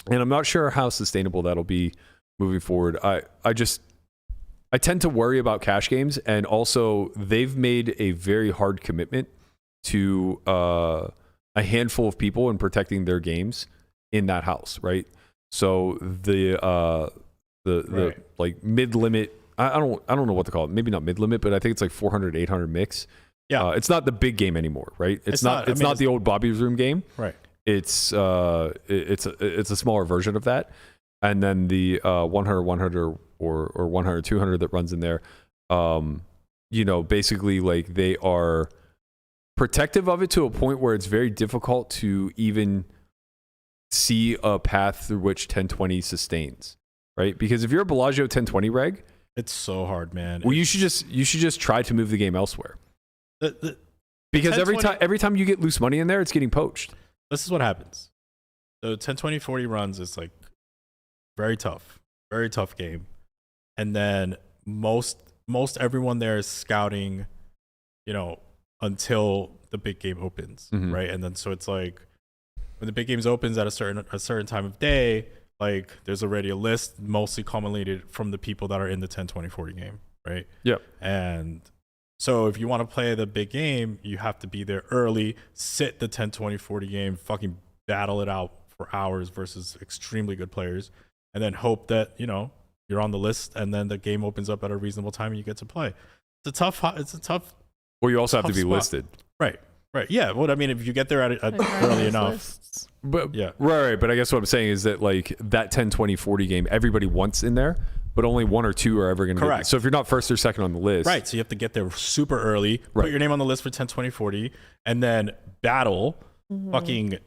and I'm not sure how sustainable that'll be moving forward. I tend to worry about cash games, and also they've made a very hard commitment to a handful of people and protecting their games in that house, right? So the like mid limit, I don't know what to call it. Maybe not mid limit, but I think it's like 400, 800 mix. Yeah, it's not the big game anymore, right? It's not the old Bobby's Room game, right? It's a smaller version of that, and then the 100 or 100 200 that runs in there. Basically like they are protective of it to a point where it's very difficult to even see a path through which 1020 sustains, right? Because if you're a Bellagio 1020 reg, it's so hard, man. Well, you should just try to move the game elsewhere. Because every time you get loose money in there, it's getting poached. This is what happens. So 10-20-40 runs is like very tough game, and then most everyone there is scouting, until the big game opens, right? And then so it's like when the big games opens at a certain time of day, like there's already a list mostly culminated from the people that are in the 10-20-40 game, right? Yep. And so if you want to play the big game, you have to be there early, sit the 10-20-40 game, fucking battle it out for hours versus extremely good players, and then hope that you're on the list, and then the game opens up at a reasonable time and you get to play. It's a tough. Well, you also have to be spot. listed. Right. Yeah. Well, I mean, if you get there at early enough. But yeah. Right. But I guess what I'm saying is that like that 10-20-40 game, everybody wants in there, but only 1 or 2 are ever going to Correct. So if you're not first or second on the list. Right. So you have to get there super early, put your name on the list for 10-20-40, and then battle fucking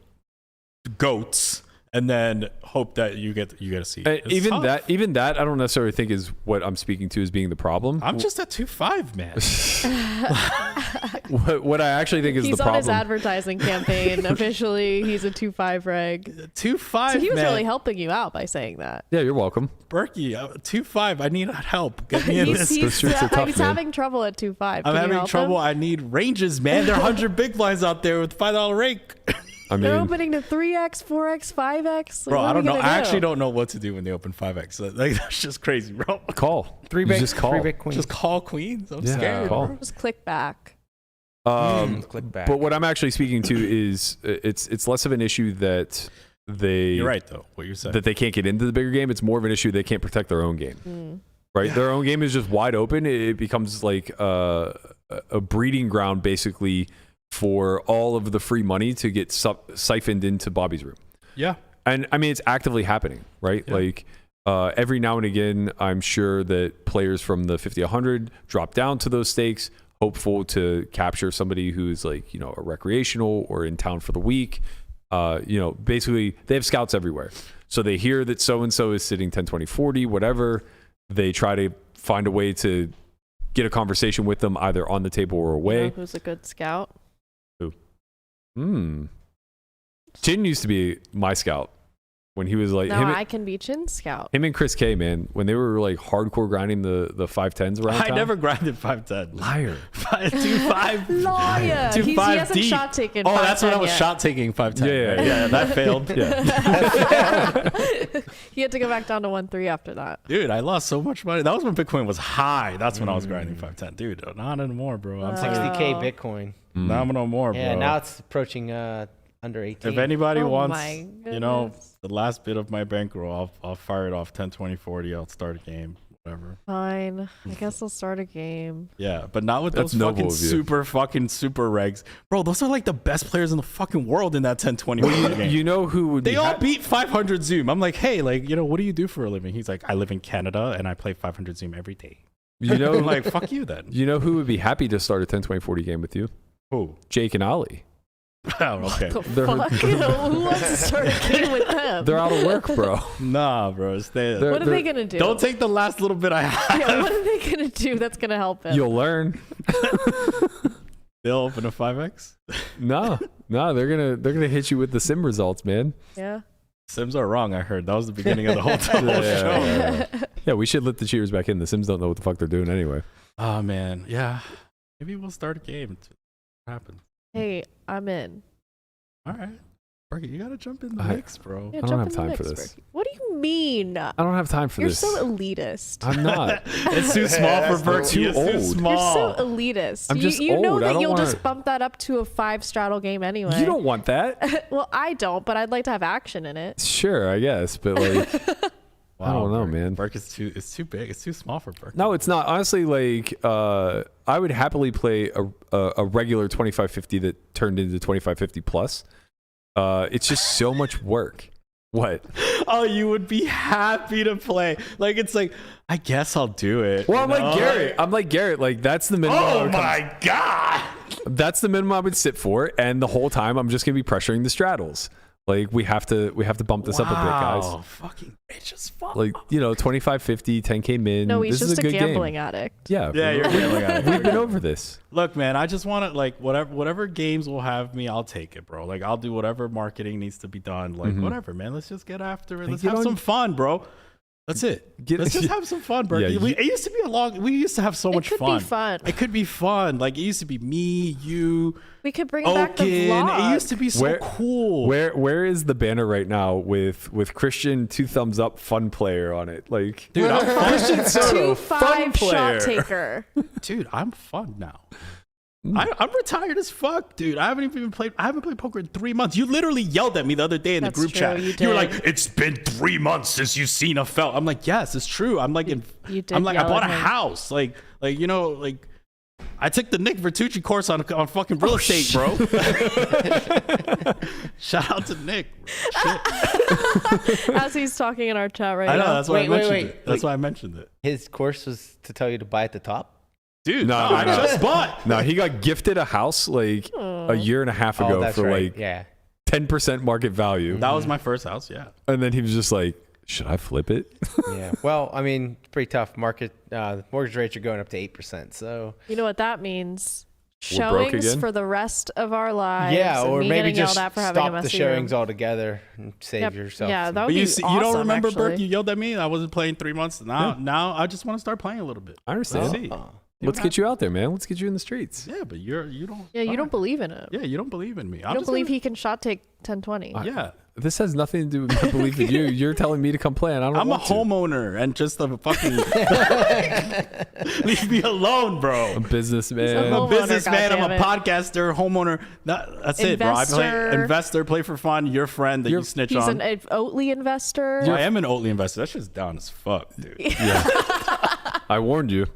goats, and then hope that you get a seat. Even that, I don't necessarily think is what I'm speaking to as being the problem. I'm just at 2.5, man. what I actually think is the problem. He's on his advertising campaign. Officially, he's a 2.5 reg. 2.5. So he was really helping you out by saying that. Yeah, you're welcome. Berkey, 2.5. I need help. Get me in this. He's having trouble at 2.5. I'm having trouble. I need ranges, man. There are 100 big blinds out there with $5 rake. I mean, they're opening to 3x, 4x, 5x. Bro, I don't know. I actually don't know what to do when they open 5x. Like, that's just crazy, bro. Call. 3-bet. Just call. 3-bet queens. Just call queens. I'm scared. Call. Bro. Just click back. Click back. But what I'm actually speaking to is it's less of an issue that you're right though. What you're saying that they can't get into the bigger game. It's more of an issue they can't protect their own game. Right? Yeah. Their own game is just wide open. It becomes like a breeding ground basically for all of the free money to get siphoned into Bobby's Room. Yeah. And I mean, it's actively happening, right? Yeah. Like every now and again, I'm sure that players from the 50-100 drop down to those stakes, hopeful to capture somebody who's like, a recreational or in town for the week. Basically they have scouts everywhere. So they hear that so-and-so is sitting 10-20-40, whatever. They try to find a way to get a conversation with them either on the table or away. Who's a good scout? Who? Chin used to be my scout. when he was like No, I can be Chin Scout. him and Chris K, man, when they were like hardcore grinding the 510s around I town. never grinded 510. Liar. 2.5. Liar. 2.5 He hasn't deep. shot taken. Oh, that's when I 510 was yet. shot taking 510. Yeah, right? That failed. He had to go back down to 1.3 after that. Dude, I lost so much money. That was when Bitcoin was high. That's when I was grinding 510. Dude, not anymore, bro. I'm 60K Bitcoin. Not no more, bro. Yeah, now it's approaching under 18. If anybody Oh wants, my you know, goodness. the last bit of my bankroll, I'll fire it off 10, 20, 40. I'll start a game, whatever. Fine. I guess I'll start a game. Yeah, but not with That's those noble fucking of you. super regs. Bro, those are like the best players in the fucking world in that 10, 20 game. You know who would They be all happy? beat 500 Zoom. I'm like, hey, like, you know, what do you do for a living? He's like, I live in Canada and I play 500 Zoom every day. You know, I'm like, fuck you then. You know who would be happy to start a 10, 20, 40 game with you? Who? Jake and Ollie. Oh, okay. The They're- fuck? Who wants to start a game with them? They're out of work, bro. Nah, bro. Stay. They're- What are they gonna do? Don't take the last little bit I have. Yeah, what are they gonna do that's gonna help him? You'll learn. They'll open a 5x. No, they're gonna hit you with the sim results, man. Yeah. Sims are wrong, I heard. That was the beginning of the whole show. Yeah, we should let the cheaters back in. The Sims don't know what the fuck they're doing anyway. Oh, man. Yeah. Maybe we'll start a game. What happens? Hey, I'm in. All right. Berkey, you got to jump in the I- mix, bro. Yeah, I don't jump have in the time mix, for this. Berkey. What do you mean? I don't have time for You're this. so elitist. I'm not. It's too small for Berkey. too It's old. too small. You're so elitist. I'm just you know old. I that don't you'll wanna- just bump that up to a 5 straddle game anyway. You don't want that. Well, I don't, but I'd like to have action in it. Sure, I guess, but like, I don't know, Berkey. man. It's too big. It's too small for Berkey. No, it's not. Honestly, like, I would happily play a regular 2550 that turned into 2550 plus. It's just so much work. What? Oh, you would be happy to play. Like, it's like, I guess I'll do it. Well, I'm you like know? Garrett. I'm like Garrett. Like, that's the minimum. I Oh would come- my God. That's the minimum I would sit for, and the whole time I'm just gonna be pressuring the straddles. Like, we have to bump this up a bit, guys. Fucking rich as fuck. Like, you know, 2550, 10K min. No, he's this just is a a good gambling game. addict. Yeah, Yeah, you're gambling addict. We've been over this. Look, man, I just want to, like, whatever games will have me, I'll take it, bro. Like, I'll do whatever marketing needs to be done. Like, whatever, man. Let's just get after it. Let's get have on- some fun, bro. That's it. Let's just have some fun, Berkey. Yeah, It used to be we used to have so much could fun. be fun. It could be fun. Like, it used to be me, you, We could bring back the Oaken. vlog. It used to be so cool. Where is the banner right now with Christian 2 thumbs up fun player on it? Like, Dude, I'm fun. Christian Soto 2-5 player. shot taker. Dude, I'm fun now. I'm retired as fuck, dude. I haven't played poker in 3 months. You literally yelled at me the other day in That's the group true, chat. you were did. like, "It's been 3 months since you've seen a felt." I'm like, "Yes, it's true." I'm like, You did I'm like, I yell bought a at him. house. Like you know, like I took the Nick Vertucci course on fucking real estate, bro. Shout out to Nick. Shit. As he's talking in our chat right I know. now. That's why I mentioned wait. it. That's why I mentioned it, His course was to tell you to buy at the top. dude. No, I no. just bought. No, he got gifted a house like a year and a half ago that's for right. like yeah. 10% market value. That was my first house. Yeah. And then he was just like, should I flip it? Yeah. Well, I mean, it's pretty tough. Mortgage rates are going up to 8%. So You know what that means? We're broke Showings again? for the rest of our lives. yeah, and or me maybe getting just yelled at for having a stop the messy showings room. altogether and save Yep. yourself. Yeah, some- that would But be you see, awesome, you don't remember, actually. Berkey? You yelled at me. I wasn't playing 3 months. Now I just want to start playing a little bit. I understand. See. Let's get you out there, man. Let's get you in the streets. Yeah, but you don't. Yeah, you don't believe in him. Yeah, you don't believe in me. You don't believe he can shot take 10-20. Yeah, This has nothing to do with my belief in you. You're telling me to come play, and I don't I'm a want to. homeowner and just a fucking leave me alone, bro. A businessman. He's I'm a homeowner, businessman. I'm a goddammit. podcaster, homeowner. That's it, bro. I play Investor. investor, play for fun. Your friend that you snitch He's on. an Oatly investor. I am an Oatly investor. That shit's down as fuck, dude. I warned you.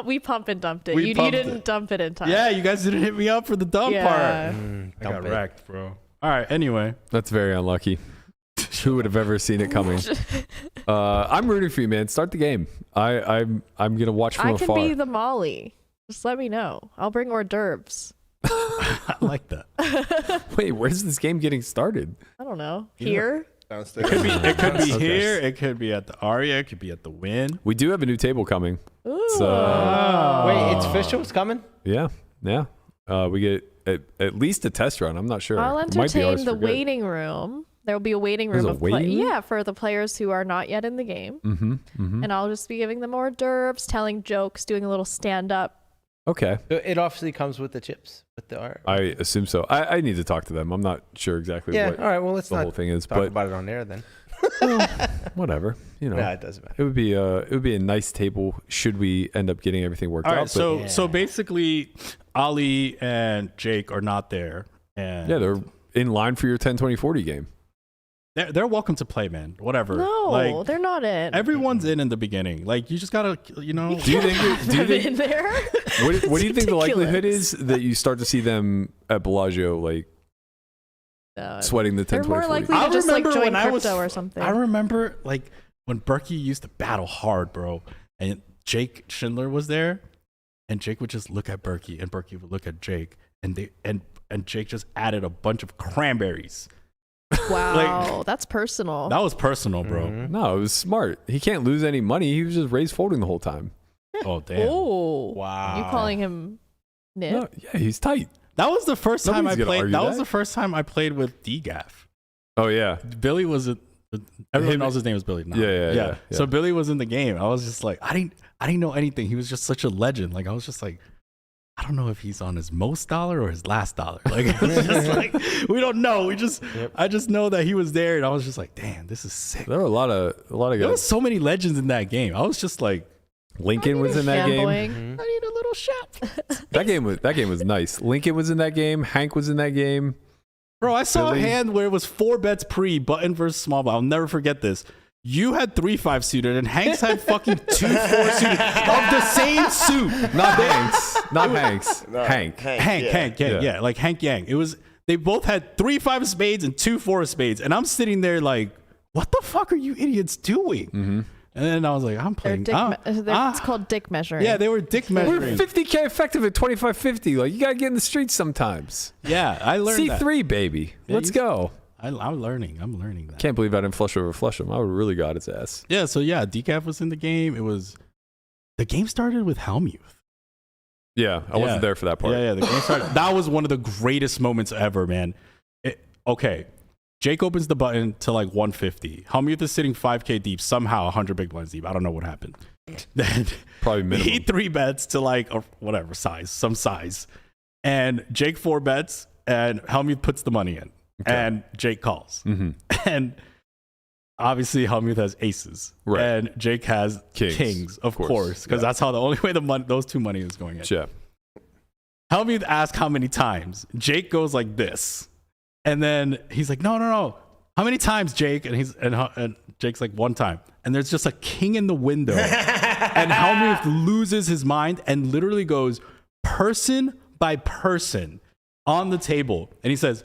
We pump and dumped it. We You pumped didn't it. dump it in time. Yeah, you guys didn't hit me up for the dump Yeah. part. I got dump it. wrecked, bro. All right. Anyway, That's very unlucky. Who would have ever seen it coming? I'm rooting for you, man. Start the game. I'm gonna watch from I afar. can be the Molly. Just let me know. I'll bring hors d'oeuvres. I like that. Wait, where's this game getting started? I don't know. Here? Downstairs. It could be Okay. here. It could be at the Aria. It could be at the Wynn. We do have a new table coming. Ooh. So Wait, it's official? It's coming? yeah. We get at least a test run. I'm not sure. I'll It might be ours entertain the for good. waiting room. There will be a waiting There's room a of waiting room? yeah, for the players who are not yet in the game. And I'll just be giving them hors d'oeuvres, telling jokes, doing a little stand-up. Okay. So it obviously comes with the chips, with the art. I assume so. I need to talk to them. I'm not sure exactly Yeah. what All right. Well, let's the not whole thing is, talk but about it on air then. whatever. You know, Yeah, it doesn't matter. it would be a nice table should we end up getting everything worked All out. right, but so basically, Ali and Jake are not there, and yeah, they're in line for your 10-20-40 game. they're welcome to play, man. Whatever. No, like, they're not in. everyone's in the beginning. Like you just gotta, you know. Do you think? in there? What do you think the likelihood ridiculous. is that you start to see them at Bellagio like sweating the 10-20-40? They're more likely to just like join crypto or something. I remember like when Berkey used to battle hard, bro, and Jake Schindler was there, and Jake would just look at Berkey, and Berkey would look at Jake, and Jake just added a bunch of cranberries. Wow, that's personal. That was personal, bro. No, it was smart. He can't lose any money. He was just raised folding the whole time. Oh damn! Oh, wow! You calling him Nip? No, yeah, he's tight. That was the first time I Nobody's gonna played. argue That was that. the first time I played with DGAF. Oh yeah, Billy was. Everyone knows his name is Billy now. Yeah. So Billy was in the game. I was just like, I didn't know anything. He was just such a legend. Like I was just like, I don't know if he's on his most dollar or his last dollar. Like it was just like we don't know. I just know that he was there, and I was just like, damn, this is sick. there were a lot of There guys. was so many legends in that game. I was just like, Lincoln was in that game. Fanboying. I need a little shot. That game was nice. Lincoln was in that game. Hank was in that game. Bro, I saw Billy. a hand where it was 4 bets pre button versus small ball. I'll never forget this. You had 3-5 suited, and Hanks had fucking 2-4 suited of the same suit. Not Hanks. Not Hanks. No, Hank. Hank, yeah, like Hank Yang. It was they both had 3-5 spades and 2-4 spades, and I'm sitting there like, what the fuck are you idiots doing? And then I was like, I'm playing. It's called dick measuring. Yeah, they were dick We're measuring. 50K effective at 25.50. Like you gotta get in the streets sometimes. Yeah, I learned that. C3 baby. Yeah, Let's go. I'm learning that. Can't believe I didn't flush over flush him. I would have really got his ass. Yeah, so yeah, Decaf was in the game. The game started with Helmuth. Yeah, I wasn't there for that part. Yeah, the game started. That was one of the greatest moments ever, man. Okay, Jake opens the button to like 150. Helmuth is sitting 5K deep, somehow 100 big blinds deep. I don't know what happened. Then Probably minimum. he 3 bets to like or whatever some size, and Jake 4 bets, and Helmuth puts the money in, and Jake calls, and obviously Helmuth has aces, Right. and Jake has kings, of course, because that's how the only way those two money is going in. Yeah. Helmuth asks how many times. Jake goes like this, and then he's like, no. How many times, Jake? And Jake's like 1 time. And there's just a king in the window. And Helmuth loses his mind and literally goes person by person on the table. And he says,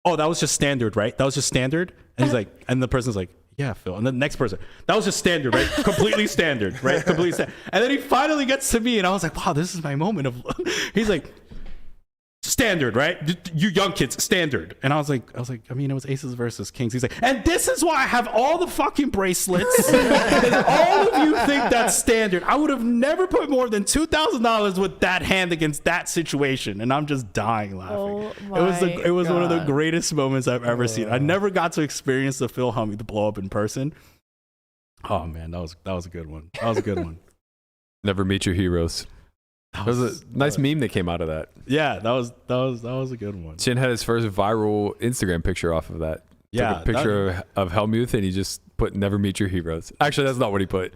oh, that was just standard, right? That was just standard? And he's like, and the person's like, yeah, Phil. And the next person, that was just standard, right? Completely standard, right? Completely standard. And then he finally gets to me, and I was like, wow, this is my moment of. He's like, standard, right? You young kids, standard. And I was like, I mean, it was aces versus kings. He's like, and this is why I have all the fucking bracelets. And all of you think that's standard. I would have never put more than $2,000 with that hand against that situation. And I'm just dying laughing. Oh It was one of the God. greatest moments I've ever seen. I never got to experience the Phil Helmuth blow up in person. Oh man, that was a good one. That was a good one. Never meet your heroes. That was a nice meme that came out of that. Yeah, that was a good one. Chin had his first viral Instagram picture off of that. Yeah, Took a picture of Helmuth and he just put "Never meet your heroes." Actually, that's not what he put.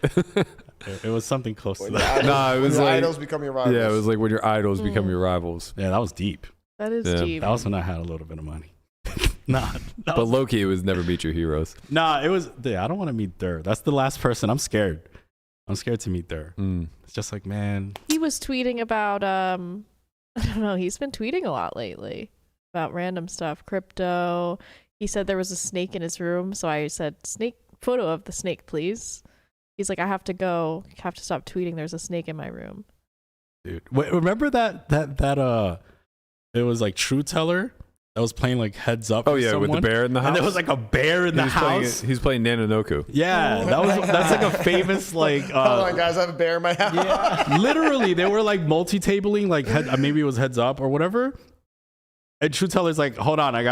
It was something close to When that. No, it was your like idols become your rivals. Yeah, it was like when your idols become your rivals. Yeah, that was deep. That is Yeah. deep. That was when I had a little bit of money. Nah, But low-key, it was "Never meet your heroes." it was. Yeah, I don't want to meet Durr. That's the last person. I'm scared. I'm scared to meet Durr. It's just like, man. He was tweeting about I don't know, he's been tweeting a lot lately about random stuff, crypto. He said there was a snake in his room, so I said, "Snake photo of the snake, please." He's like, "I have to go. Have to stop tweeting. There's a snake in my room." Dude, wait, remember that it was like True Teller that was playing like Heads Up. Oh for yeah, with the someone? bear in the house. And there was like a bear in the house. He's playing Nananoku. Yeah, that's like a famous like. Hold on, guys, I have a bear in my house. Yeah, literally, they were like multi-tabling, like maybe it was Heads Up or whatever. And True Teller's like, hold on, I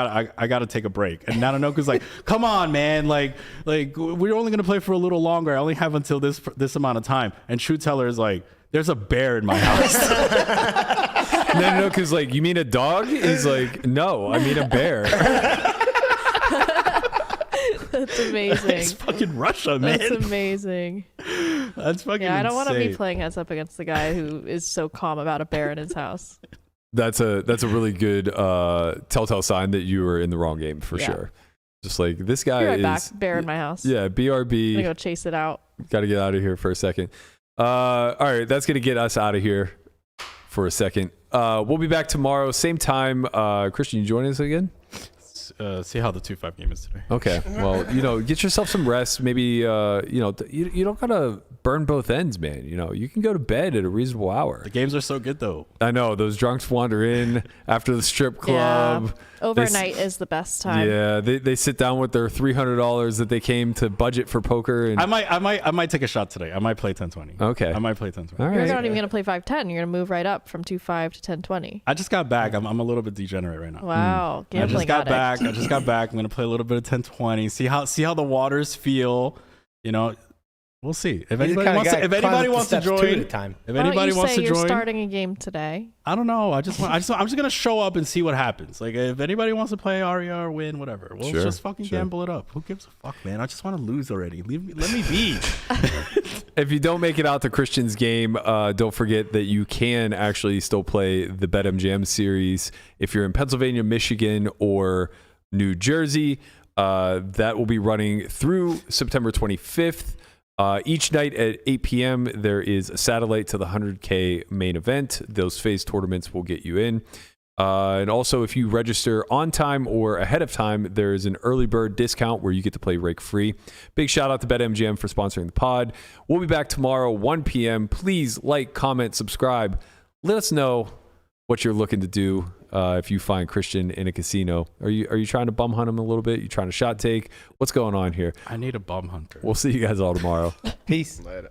gotta take a break. And Nananoku's like, come on, man, like we're only gonna play for a little longer. I only have until this amount of time. And True Teller is like, there's a bear in my house. Nananoku's like, you mean a dog? He's like, no, I mean a bear. That's amazing. It's fucking Russia, man. That's amazing. That's fucking Yeah, I don't want to be insane. playing heads up against the guy who is so calm about a bear in his house. That's a really good telltale sign that you were in the wrong game for sure. Just like this guy Be right is back. Bear in my house. Yeah, BRB. I'm gonna go chase it out. Got to get out of here for a second. All right, that's gonna get us out of here for a second. We'll be back tomorrow, same time. Christian, you joining us again? See how the 2-5 game is today. Okay. Well, get yourself some rest. Maybe, you don't got to burn both ends, man. You can go to bed at a reasonable hour. The games are so good, though. I know. Those drunks wander in after the strip club. Yeah. Overnight is the best time. Yeah. They sit down with their $300 that they came to budget for poker. And I might take a shot today. I might play 10-20. Okay. I might play 10-20. All You're right. not even gonna play 5-10. You're gonna move right up from 2-5 to 10-20. I just got back. I'm a little bit degenerate right now. Wow. I just Gambling got addict. back. I'm gonna play a little bit of 10-20. See how the waters feel. We'll see. If anybody wants to join, at a time. if Why don't anybody you wants say to you're join, starting a game today? I don't know. I'm just gonna show up and see what happens. Like if anybody wants to play Aria or win, whatever, we'll just fucking gamble it up. Who gives a fuck, man? I just want to lose already. Let me be. If you don't make it out to Christian's game, don't forget that you can actually still play the BetMGM series. If you're in Pennsylvania, Michigan, or New Jersey, that will be running through September 25th. Each night at 8 p.m., there is a satellite to the 100K main event. Those phase tournaments will get you in. And also, if you register on time or ahead of time, there is an early bird discount where you get to play rake free. Big shout out to BetMGM for sponsoring the pod. We'll be back tomorrow, 1 p.m. Please like, comment, subscribe. Let us know what you're looking to do if you find Christian in a casino. Are you trying to bum hunt him a little bit? You trying to shot take? What's going on here? I need a bum hunter. We'll see you guys all tomorrow. Peace. Later.